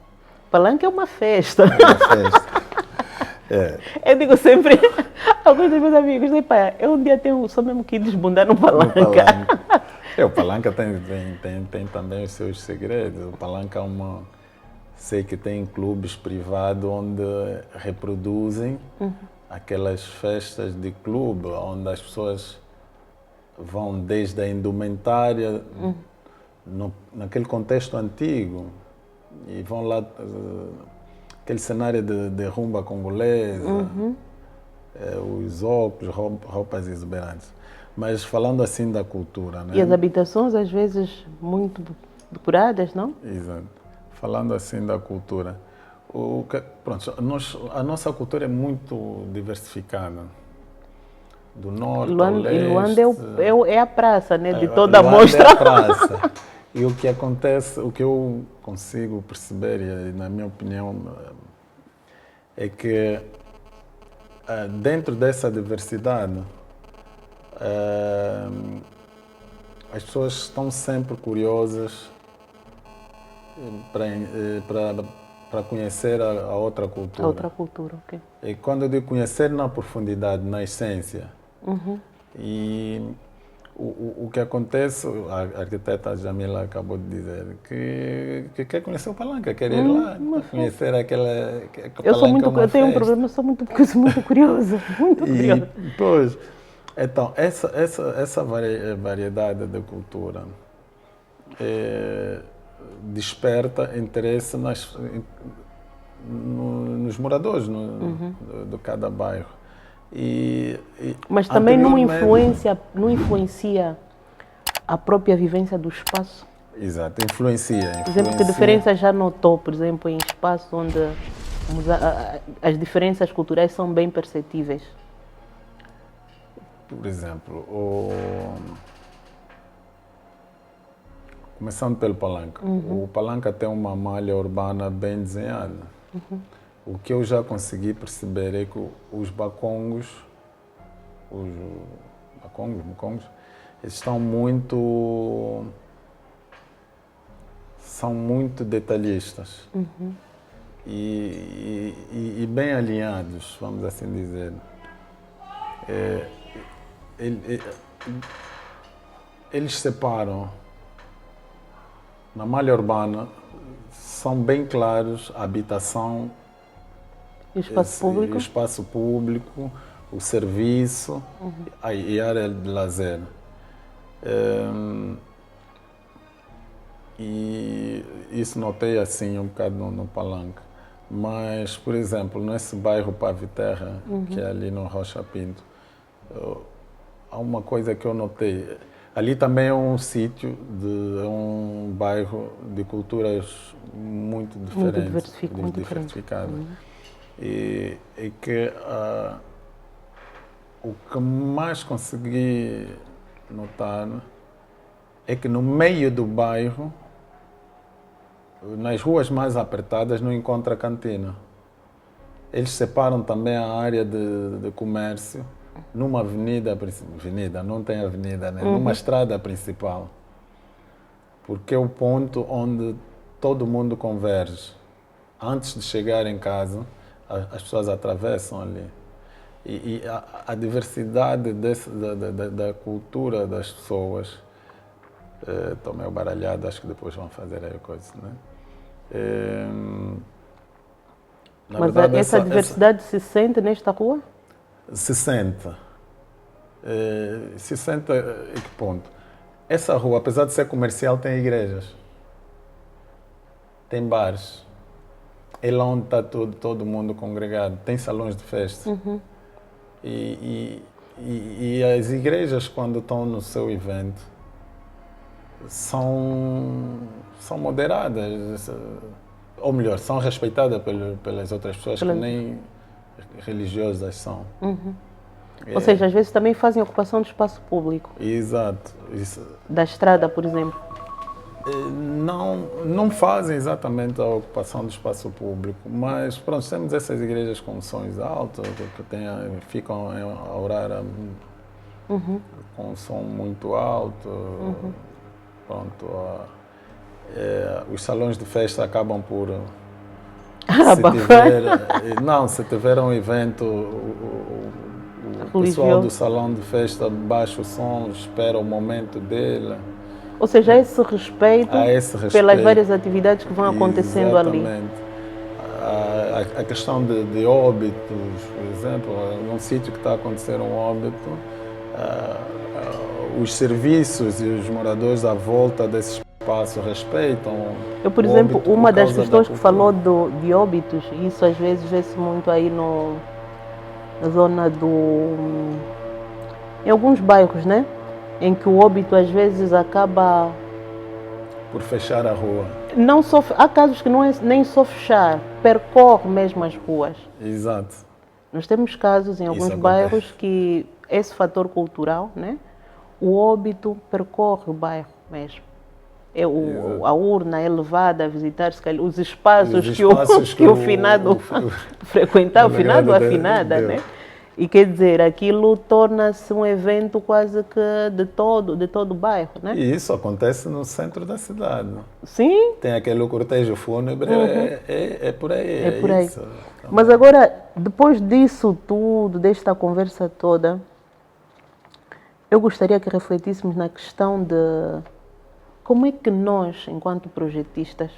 A: Palanca é uma festa.
B: É uma festa.
A: Eu digo sempre, alguns dos meus amigos, eu um dia só mesmo que ir desbundar no Palanca.
B: O Palanca tem também os seus segredos. O Palanca sei que tem clubes privados onde reproduzem aquelas festas de clube, onde as pessoas vão desde a indumentária, naquele contexto antigo, e vão lá, aquele cenário de rumba congolesa, os óculos, roupas exuberantes. Mas falando assim da cultura, né?
A: E as habitações, às vezes, muito decoradas, não?
B: Exato. Falando assim da cultura, pronto, a nossa cultura é muito diversificada. Do norte ao leste.
A: E Luanda é a praça, né? De toda a mostra.
B: É a praça. E o que acontece, o que eu consigo perceber, e na minha opinião, é que dentro dessa diversidade, as pessoas estão sempre curiosas para conhecer a outra cultura.
A: A outra cultura, ok.
B: E quando eu digo conhecer na profundidade, na essência, e o que acontece, a arquiteta Jamila acabou de dizer, que quer conhecer o Palanca, quer ir lá, conhecer aquela
A: eu tenho um problema, eu sou muito curiosa, muito curiosa.
B: Pois, então, essa variedade de cultura desperta interesse nos moradores de cada bairro.
A: Mas também não influencia a própria vivência do espaço?
B: Exato, influencia.
A: Por exemplo, que diferença já notou, por exemplo, em espaços onde as diferenças culturais são bem perceptíveis?
B: Por exemplo, começando pelo Palanca. O Palanca tem uma malha urbana bem desenhada. O que eu já consegui perceber é que os bacongos, mucongos, eles são muito detalhistas e bem alinhados, vamos assim dizer. Eles separam, na malha urbana, são bem claros a habitação,
A: o espaço
B: público, o serviço e a área de lazer. E isso notei assim um bocado no Palanca. Mas, por exemplo, nesse bairro Paviterra, que é ali no Rocha Pinto, há uma coisa que eu notei. Ali também é um sítio, é um bairro de culturas muito diferentes,
A: Muito
B: diversificadas. E que o que mais consegui notar é que no meio do bairro, nas ruas mais apertadas, não encontra cantina. Eles separam também a área de comércio numa avenida, não tem avenida, né? Numa estrada principal. Porque é o ponto onde todo mundo converge. Antes de chegar em casa, as pessoas atravessam ali. E a diversidade da cultura das pessoas, estou meio baralhado, acho que depois vão fazer aí coisas, né? Na
A: Mas
B: verdade,
A: essa diversidade se sente nesta rua?
B: Se sente. Se sente em que ponto? Essa rua, apesar de ser comercial, tem igrejas, tem bares. É lá onde está todo mundo congregado. Tem salões de festa. E as igrejas, quando estão no seu evento, são moderadas. Ou melhor, são respeitadas pelas outras pessoas que nem religiosas são.
A: Ou seja, às vezes também fazem ocupação do espaço público.
B: Exato.
A: Da estrada, por exemplo.
B: Não fazem exatamente a ocupação do espaço público, mas pronto, temos essas igrejas com sons altos, que ficam a orar com um som muito alto. Pronto, os salões de festa acabam por... se tiver um evento, o pessoal do salão de festa baixa o som, espera o momento dele.
A: Ou seja, há esse respeito pelas várias atividades que vão acontecendo ali.
B: A questão de óbitos, por exemplo, num sítio que está a acontecer um óbito, os serviços e os moradores à volta desse espaço respeitam.
A: Eu, por exemplo, uma das questões que falou de óbitos, e isso às vezes vê-se muito aí na zona em alguns bairros, né? Em que o óbito às vezes acaba
B: por fechar a rua.
A: Não só, há casos que não é nem só fechar, percorre mesmo as ruas.
B: Exato.
A: Nós temos casos em alguns bairros que esse fator cultural, né? O óbito percorre o bairro mesmo. A urna é levada a visitar os espaços que o finado frequentava, o finado ou a finada, né? E quer dizer, aquilo torna-se um evento quase que de todo o bairro, né?
B: E isso acontece no centro da cidade.
A: Sim.
B: Tem aquele cortejo fúnebre, é por aí.
A: É por aí. Isso. Mas agora, depois disso tudo, desta conversa toda, eu gostaria que refletíssemos na questão de como é que nós, enquanto projetistas,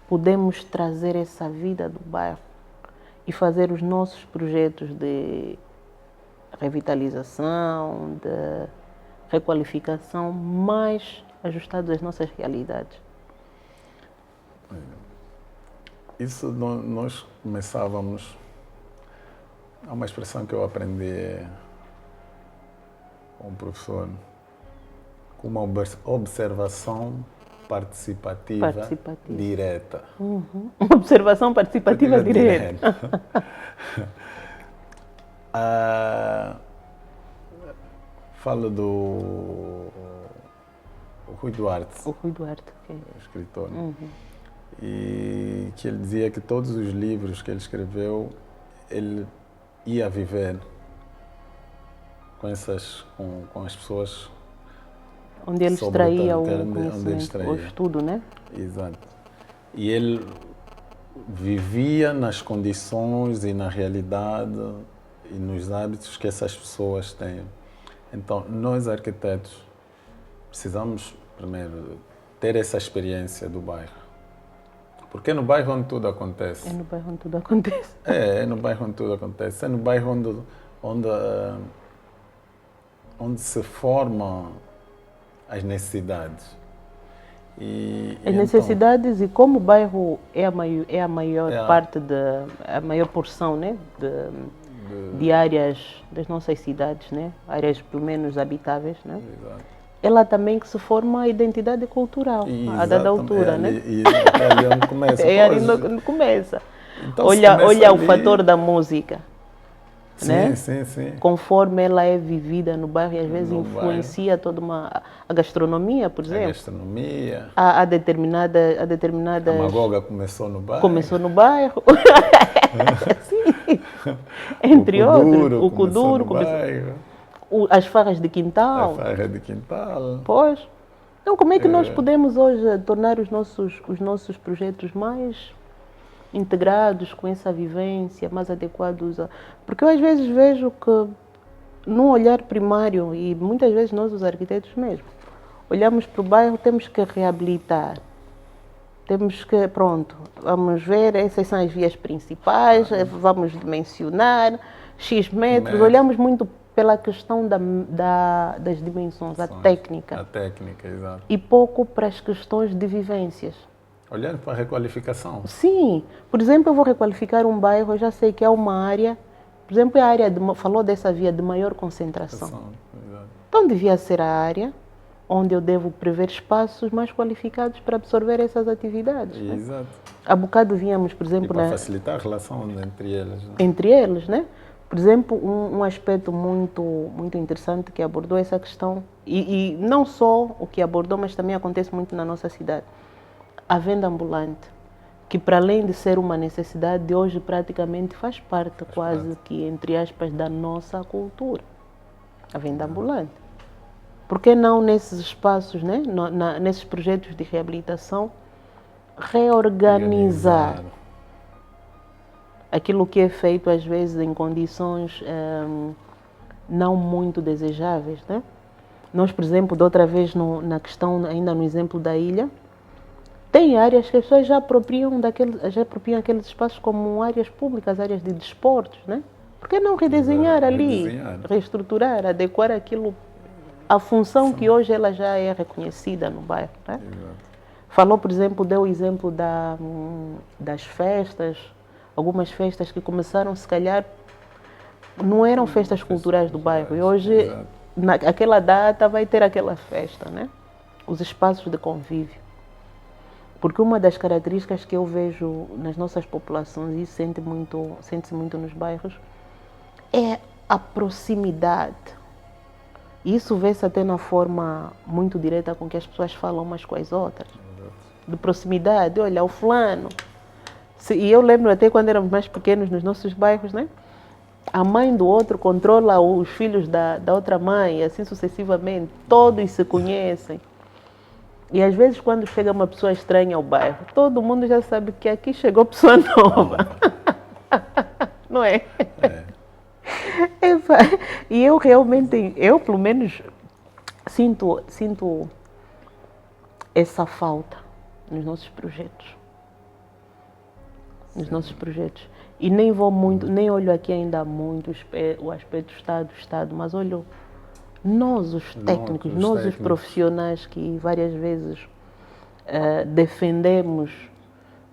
A: podemos trazer essa vida do bairro e fazer os nossos projetos de revitalização, de requalificação mais ajustados às nossas realidades.
B: Isso nós começávamos... Há uma expressão que eu aprendi com um professor, com uma observação participativa direta.
A: Observação participativa direta.
B: Falo do Rui Duarte.
A: O Rui Duarte,
B: o escritor. E que ele dizia que todos os livros que ele escreveu, ele ia viver com as pessoas
A: onde ele extraía o conhecimento, o estudo, né?
B: Exato. E ele vivia nas condições e na realidade e nos hábitos que essas pessoas têm. Então, nós arquitetos precisamos, primeiro, ter essa experiência do bairro. Porque é no bairro onde tudo acontece.
A: É no bairro onde tudo acontece.
B: É no bairro onde tudo acontece. É no bairro onde se formam as necessidades.
A: As necessidades e como o bairro é a maior parte, a maior porção, né, de áreas das nossas cidades, né, áreas pelo menos habitáveis, né?
B: Exato.
A: ela também que se forma a identidade cultural, a dada altura, né?
B: É ali onde começa.
A: É ali onde começa.
B: Então,
A: Olha o fator da música,
B: sim,
A: né?
B: Sim.
A: Conforme ela é vivida no bairro e às vezes
B: No
A: influencia toda a gastronomia, por exemplo.
B: A gastronomia.
A: A determinadas...
B: A magoga começou no bairro.
A: Começou no bairro. Sim. Entre outros. O kuduro
B: começou.
A: As farras de quintal.
B: A farra de quintal.
A: Pois. Então, como é que nós podemos hoje tornar os nossos projetos mais integrados com essa vivência, mais adequados a... Porque eu às vezes vejo que num olhar primário, e muitas vezes nós os arquitetos mesmo, olhamos para o bairro, temos que reabilitar. Temos que, pronto, vamos ver, essas são as vias principais, vamos dimensionar, X metros, olhamos muito pela questão das dimensões, a técnica.
B: A técnica, exato.
A: E pouco para as questões de vivências.
B: Olhando para a requalificação.
A: Sim. Por exemplo, eu vou requalificar um bairro, eu já sei que é uma área, por exemplo, a área, falou dessa via de maior concentração.
B: Exato.
A: Então, devia ser a área onde eu devo prever espaços mais qualificados para absorver essas atividades.
B: Exato.
A: Né? Há bocado vínhamos, por exemplo...
B: E para facilitar a relação entre eles. Né?
A: Entre eles, né? Por exemplo, um aspecto muito interessante que abordou essa questão, e não só o que abordou, mas também acontece muito na nossa cidade, a venda ambulante, que para além de ser uma necessidade, hoje praticamente faz parte quase que, entre aspas, da nossa cultura, a venda ambulante. Por que não nesses espaços, né? Nesses projetos de reabilitação, reorganizar aquilo que é feito às vezes em condições não muito desejáveis, né? Nós, por exemplo, de outra vez na questão, ainda no exemplo da ilha, tem áreas que as pessoas já apropriam aqueles espaços como áreas públicas, áreas de desportos, né? Por que não redesenhar ali, reestruturar, adequar aquilo à função que hoje ela já é reconhecida no bairro, né? Falou, por exemplo, deu o exemplo das festas, algumas festas que começaram, se calhar, não eram festas culturais do bairro. E hoje, naquela data, vai ter aquela festa, né? Os espaços de convívio. Porque uma das características que eu vejo nas nossas populações, e sente-se muito nos bairros, é a proximidade. Isso vê-se até na forma muito direta com que as pessoas falam umas com as outras. De proximidade, olha, o fulano... E eu lembro até quando éramos mais pequenos nos nossos bairros, né? A mãe do outro controla os filhos da outra mãe, e assim sucessivamente. Todos se conhecem. E às vezes quando chega uma pessoa estranha ao bairro, todo mundo já sabe que aqui chegou pessoa nova. Não é? E eu realmente, pelo menos, sinto essa falta nos nossos projetos. Nos nossos projetos. E nem olho aqui ainda muito o aspecto Estado, mas olho nós, os técnicos, os profissionais que várias vezes defendemos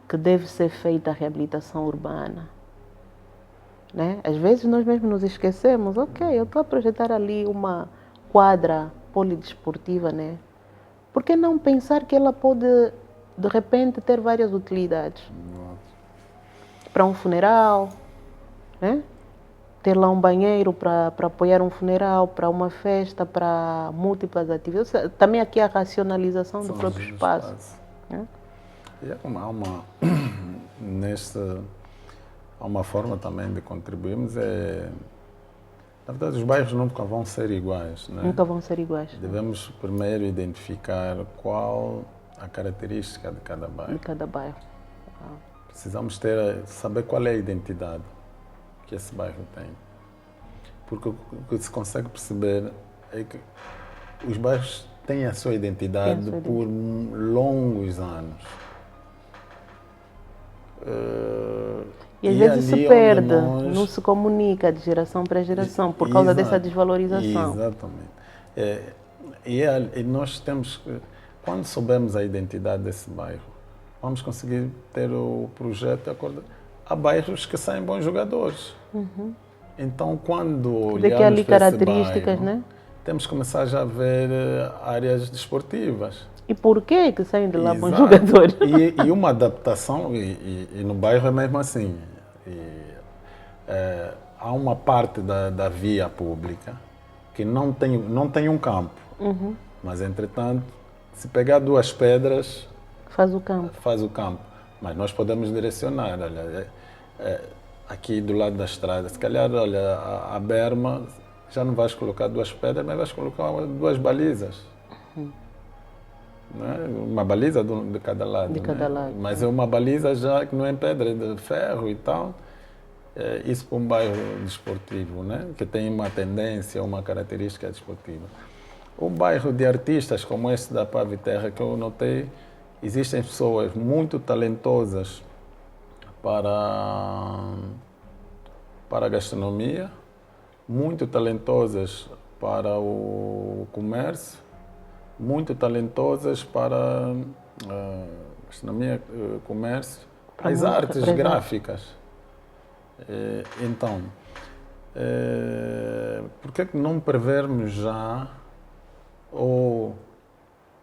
A: que deve ser feita a reabilitação urbana. Né? Às vezes nós mesmos nos esquecemos, eu estou a projetar ali uma quadra polidesportiva, né? Por que não pensar que ela pode, de repente, ter várias utilidades? Para um funeral, né? Ter lá um banheiro para apoiar um funeral, para uma festa, para múltiplas atividades. Também aqui a racionalização do próprio espaço. Né?
B: E há uma forma também de contribuirmos. Na verdade, os bairros nunca vão ser iguais. Né?
A: Nunca vão ser iguais.
B: Devemos primeiro identificar qual a característica de cada bairro.
A: De cada bairro.
B: Precisamos saber qual é a identidade que esse bairro tem. Porque o que se consegue perceber é que os bairros têm a sua identidade por longos anos.
A: E às vezes se perde, não se comunica de geração para geração por causa dessa desvalorização.
B: Exatamente. E nós temos, quando soubermos a identidade desse bairro, vamos conseguir ter o projeto de acordo. Há bairros que saem bons jogadores. Então, quando olhamos
A: ali características, bairro, né?
B: temos que começar já a ver áreas desportivas.
A: E por que saem de lá bons
B: Exato.
A: jogadores?
B: E uma adaptação, e no bairro é mesmo assim. Há uma parte da via pública que não tem um campo. Mas, entretanto, se pegar 2 pedras,
A: Faz o campo.
B: faz o campo. Mas nós podemos direcionar. Olha, aqui do lado da estrada, se calhar, olha, a berma, já não vais colocar 2 pedras, mas vais colocar 2 balizas. Né? Uma baliza de cada lado.
A: De cada lado.
B: Mas é uma baliza já que não é pedra, é de ferro e tal. Isso para um bairro desportivo, né? Que tem uma tendência, uma característica desportiva. O bairro de artistas como esse da Paviterra, que eu notei, existem pessoas muito talentosas para a gastronomia, muito talentosas para o comércio, muito talentosas para gastronomia, comércio,
A: Para
B: as
A: música,
B: artes
A: por exemplo.
B: gráficas. Então, por que não prevermos já ou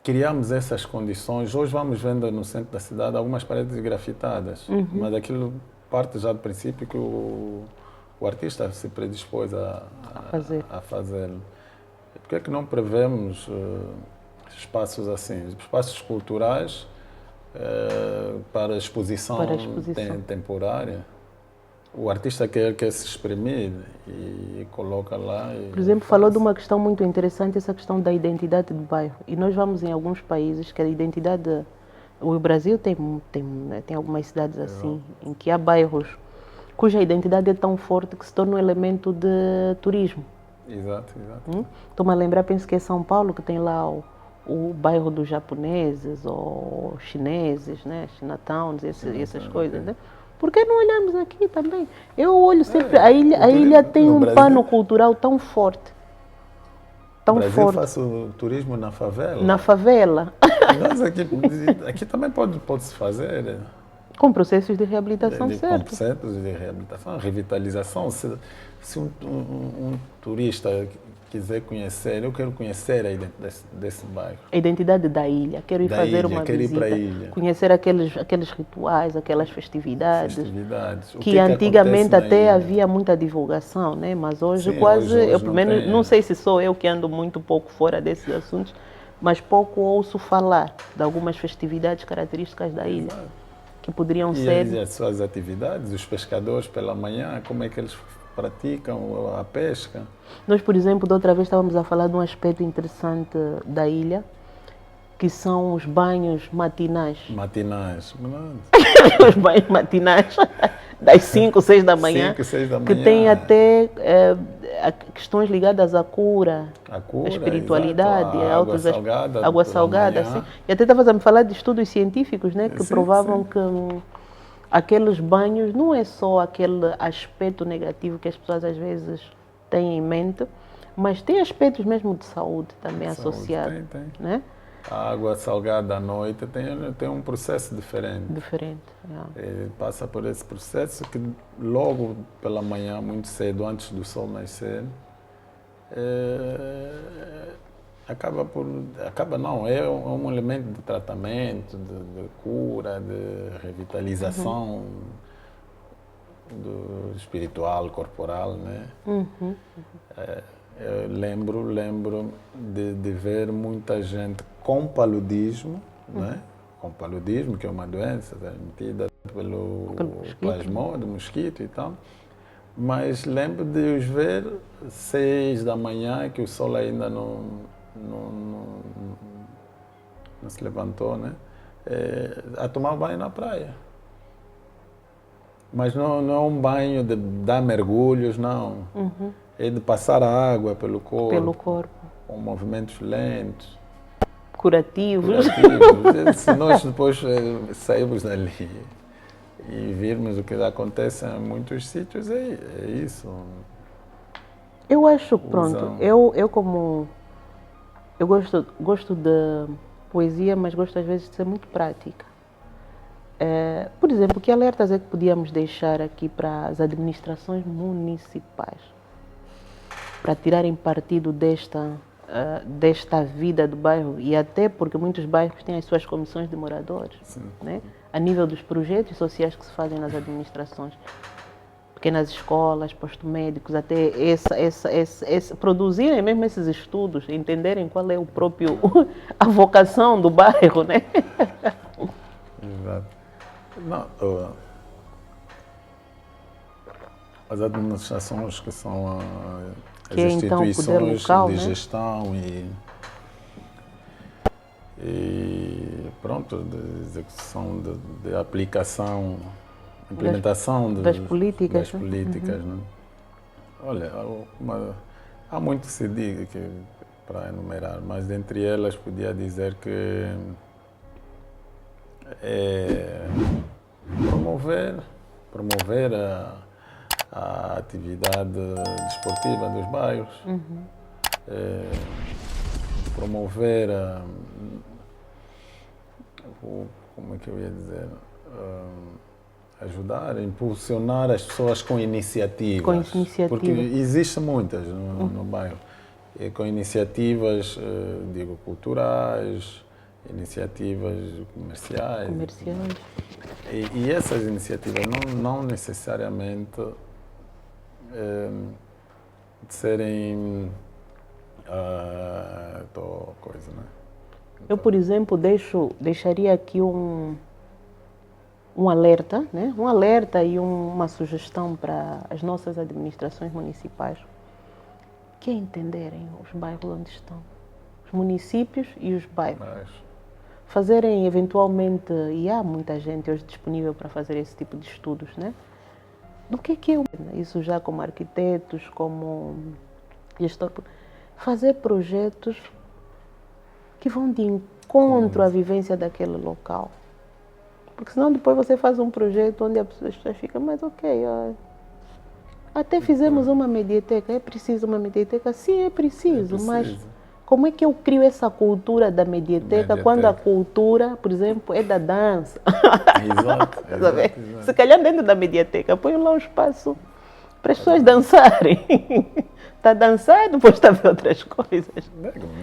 B: criamos essas condições? Hoje vamos vendo no centro da cidade algumas paredes grafitadas, mas aquilo parte já do princípio que o artista se predispôs a fazê-lo. Por que não prevemos espaços assim, espaços culturais para exposição temporária? O artista quer se exprimir e coloca lá.
A: Por exemplo, falou de uma questão muito interessante, essa questão da identidade do bairro. E nós vamos em alguns países que a identidade... O Brasil tem algumas cidades assim, em que há bairros cuja identidade é tão forte que se torna um elemento de turismo.
B: Exato.
A: Estou-me a lembrar, penso que é São Paulo, que tem lá o bairro dos japoneses ou chineses, né? Chinatowns, essas coisas, né? Por que não olhamos aqui também? Eu olho sempre, a ilha tem um pano cultural tão forte.
B: No Brasil faço turismo na favela.
A: Na favela.
B: Nós aqui também pode-se fazer.
A: Com processos de reabilitação, certo?
B: Com processos de reabilitação, revitalização. Se um turista quiser conhecer, eu quero conhecer a identidade desse bairro.
A: A identidade da ilha, quero ir fazer uma visita, conhecer aqueles rituais, aquelas festividades. Que antigamente até havia muita divulgação, né? Mas hoje quase, eu pelo menos, não sei se sou eu que ando muito pouco fora desses assuntos, mas pouco ouço falar de algumas festividades características da ilha. Que poderiam ser...
B: E as suas atividades, os pescadores pela manhã, como é que eles praticam a pesca?
A: Nós, por exemplo, da outra vez estávamos a falar de um aspecto interessante da ilha, que são os banhos matinais. Os banhos matinais, das 5, 6 da manhã.
B: 5, 6 da manhã.
A: Que tem até questões ligadas à cura, à espiritualidade, água salgada. Assim. E até estavas a me falar de estudos científicos, né, que provavam que aqueles banhos não é só aquele aspecto negativo que as pessoas às vezes têm em mente, mas tem aspectos mesmo de saúde também associados.
B: Tem.
A: Né?
B: A água salgada à noite tem um processo diferente. Passa por esse processo que logo pela manhã, muito cedo, antes do sol nascer, é um elemento de tratamento, de cura, de revitalização do espiritual, corporal, né? Eu lembro de ver muita gente com paludismo, né? Com paludismo, que é uma doença transmitida pelo plasmode, mosquito e tal. Mas lembro de os ver 6 da manhã, que o sol ainda não se levantou, né? A tomar banho na praia. Mas não é um banho de dar mergulhos, não. É de passar a água pelo corpo. Com movimentos lentos.
A: Curativos.
B: Se nós depois sairmos dali e virmos o que acontece em muitos sítios, é isso.
A: Eu acho, pronto, eu gosto de poesia, mas gosto às vezes de ser muito prática. Por exemplo, que alertas é que podíamos deixar aqui para as administrações municipais? Para tirarem partido desta desta vida do bairro, e até porque muitos bairros têm as suas comissões de moradores, né? A nível dos projetos sociais que se fazem nas administrações, pequenas escolas, postos médicos, até produzirem mesmo esses estudos, entenderem qual é o próprio, a vocação do bairro, né?
B: Exato. Não, as administrações que são as
A: que é, então,
B: instituições
A: local,
B: de
A: né?
B: gestão e pronto, de execução, de aplicação, implementação
A: das políticas,
B: das políticas, né? Olha, há muito que se diga para enumerar, mas dentre elas podia dizer que promover a atividade desportiva dos bairros, promover como é que eu ia dizer, ajudar, impulsionar as pessoas com iniciativas.
A: Com iniciativa.
B: Porque existem muitas no bairro. E com iniciativas, digo, culturais, iniciativas comerciais. E essas iniciativas não necessariamente de serem coisa, né?
A: Eu, por exemplo, deixaria aqui um alerta, né? Um alerta e uma sugestão para as nossas administrações municipais, que é entenderem os bairros onde estão, os municípios e os bairros. Fazerem eventualmente, e há muita gente hoje disponível para fazer esse tipo de estudos, né? Do que é isso, já como arquitetos, como gestor, fazer projetos que vão de encontro à vivência daquele local. Porque senão depois você faz um projeto onde as pessoas ficam, mas ok, até fizemos uma mediateca, é preciso uma mediateca? Sim, é preciso, mas como é que eu crio essa cultura da mediateca quando a cultura, por exemplo, é da dança?
B: Exato.
A: Se calhar dentro da mediateca, põe lá um espaço para as pessoas dançarem. Está a dançar, depois está a ver outras coisas.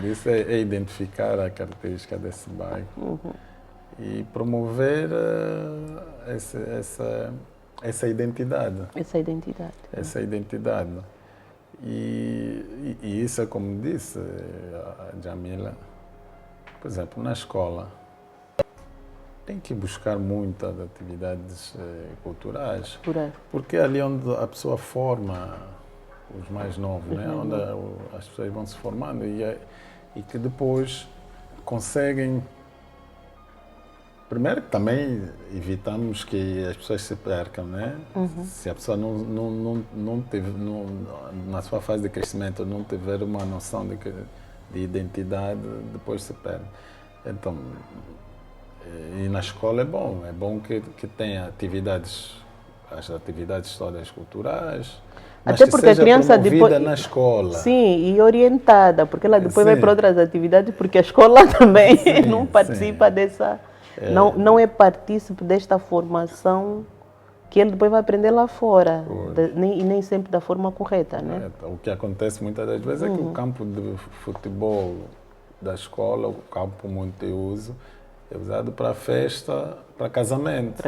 B: Isso é identificar a característica desse bairro e promover essa identidade. Essa identidade. E isso é como disse a Jamila, por exemplo, na escola tem que buscar muitas atividades culturais, porque é ali onde a pessoa forma os mais novos, né? Onde as pessoas vão se formando e que depois conseguem. Primeiro que também evitamos que as pessoas se percam, né? Se a pessoa não teve, na sua fase de crescimento, não tiver uma noção de identidade, depois se perde. Então, e na escola é bom que tenha as atividades todas culturais, mas
A: até porque
B: que seja
A: a criança
B: depois na escola.
A: Sim, e orientada, porque ela depois vai para outras atividades, porque a escola também não participa dessa... Não é partícipe desta formação que ele depois vai aprender lá fora, e nem sempre da forma correta, né?
B: O que acontece muitas das vezes é que o campo de futebol da escola, o campo multiuso, é usado para festa, para casamento.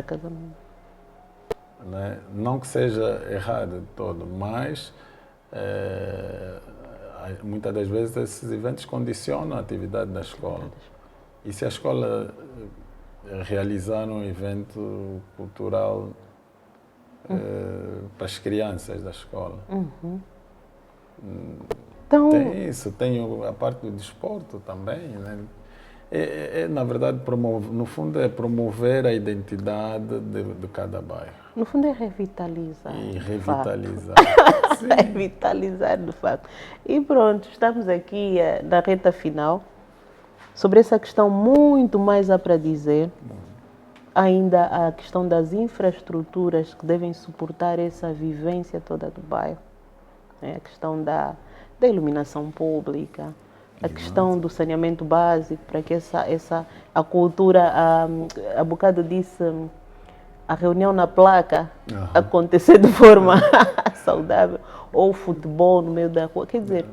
B: Né? Não que seja errado de todo, mas muitas das vezes esses eventos condicionam a atividade da escola. E se a escola realizar um evento cultural para as crianças da escola.
A: Então,
B: tem isso, tem a parte do desporto também, né? Na verdade, no fundo é promover a identidade de cada bairro.
A: No fundo é revitalizar.
B: E revitalizar.
A: Revitalizar, de facto. E pronto, estamos aqui na reta final. Sobre essa questão, muito mais há para dizer. Ainda a questão das infraestruturas que devem suportar essa vivência toda do bairro. A questão da iluminação pública, a questão do saneamento básico, para que a cultura, há bocado disse, a reunião na placa acontecer de forma saudável, ou futebol no meio da rua. Quer dizer,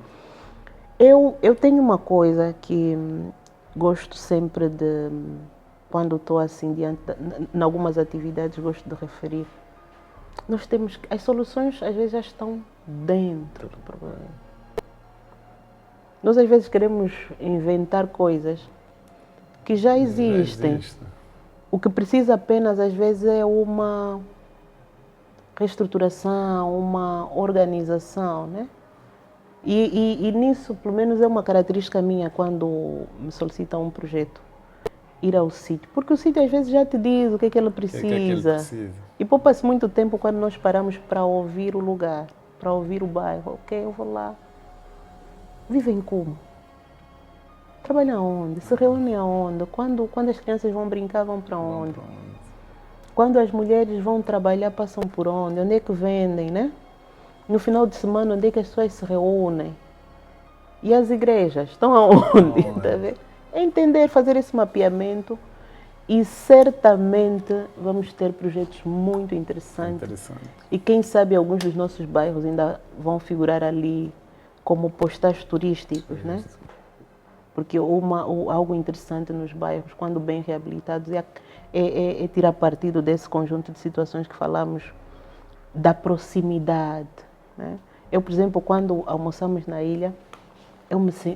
A: Eu tenho uma coisa que gosto sempre de, quando estou assim diante, em algumas atividades, gosto de referir. Nós temos, as soluções às vezes já estão dentro do problema. Nós às vezes queremos inventar coisas que já existem. O que precisa apenas às vezes é uma reestruturação, uma organização, né? E nisso, pelo menos é uma característica minha quando me solicitam um projeto, ir ao sítio. Porque o sítio às vezes já te diz o que é que ele precisa. E poupa-se muito tempo quando nós paramos para ouvir o lugar, para ouvir o bairro. Ok, eu vou lá. Vivem como? Trabalham aonde? Se reúnem aonde? Quando as crianças vão brincar, vão para onde? Quando as mulheres vão trabalhar, passam por onde? Onde é que vendem, né? No final de semana, onde é que as pessoas se reúnem? E as igrejas estão aonde? Tá vendo? É entender, fazer esse mapeamento e certamente vamos ter projetos muito interessantes. E quem sabe alguns dos nossos bairros ainda vão figurar ali como postais turísticos, né? Porque algo interessante nos bairros, quando bem reabilitados, é tirar partido desse conjunto de situações que falamos da proximidade, né? Eu, por exemplo, quando almoçamos na ilha,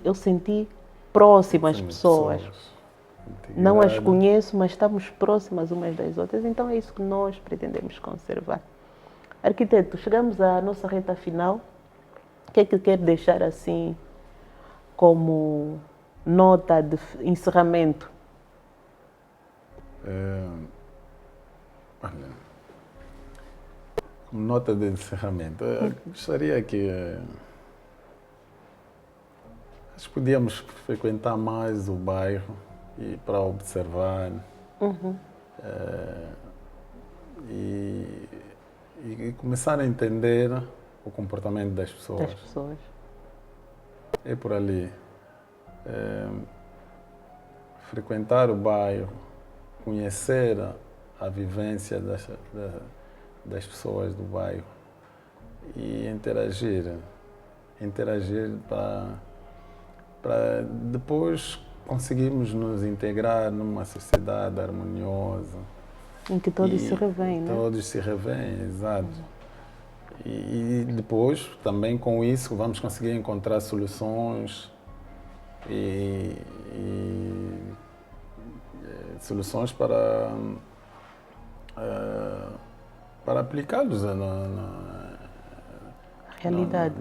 A: eu senti próxima às pessoas. Não as conheço, mas estamos próximas umas das outras. Então é isso que nós pretendemos conservar. Arquiteto, chegamos à nossa reta final. O que é que quer deixar assim como nota de encerramento?
B: Olha, como nota de encerramento, eu gostaria que acho que podíamos frequentar mais o bairro e para observar e começar a entender o comportamento das pessoas. É por ali. Frequentar o bairro, conhecer a vivência das pessoas do bairro e interagir para depois conseguirmos nos integrar numa sociedade harmoniosa.
A: Em que todos se revêem, né?
B: Todos se revêem, exato. E depois, também com isso, vamos conseguir encontrar soluções soluções para aplicá-los na realidade.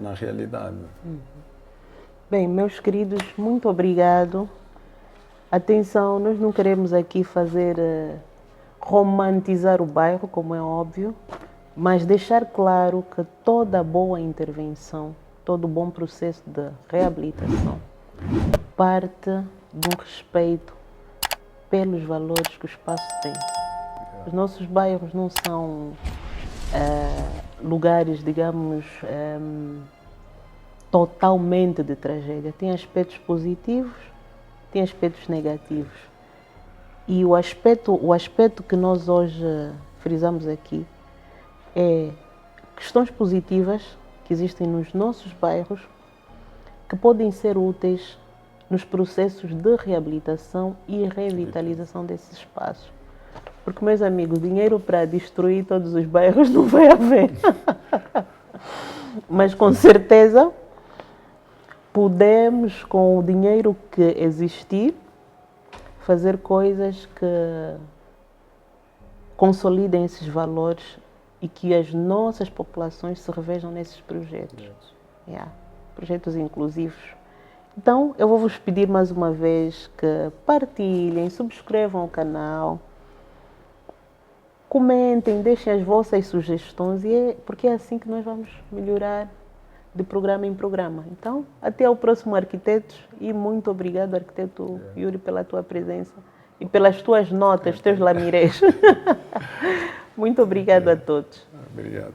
A: Bem, meus queridos, muito obrigado. Atenção, nós não queremos aqui romantizar o bairro, como é óbvio, mas deixar claro que toda boa intervenção, todo bom processo de reabilitação parte de um respeito pelos valores que o espaço tem. Os nossos bairros não são lugares, digamos, totalmente de tragédia. Tem aspectos positivos, tem aspectos negativos. E o aspecto que nós hoje frisamos aqui é questões positivas que existem nos nossos bairros que podem ser úteis nos processos de reabilitação e revitalização desses espaços. Porque, meus amigos, dinheiro para destruir todos os bairros não vai haver. Mas, com certeza, podemos, com o dinheiro que existir, fazer coisas que consolidem esses valores e que as nossas populações se revejam nesses projetos. Projetos inclusivos. Então, eu vou vos pedir mais uma vez que partilhem, subscrevam o canal, comentem, deixem as vossas sugestões, porque é assim que nós vamos melhorar de programa em programa. Então, até ao próximo, arquitetos, e muito obrigado, arquiteto Yuri, pela tua presença e pelas tuas notas, teus lamirés. Muito obrigado a todos.
B: Obrigado.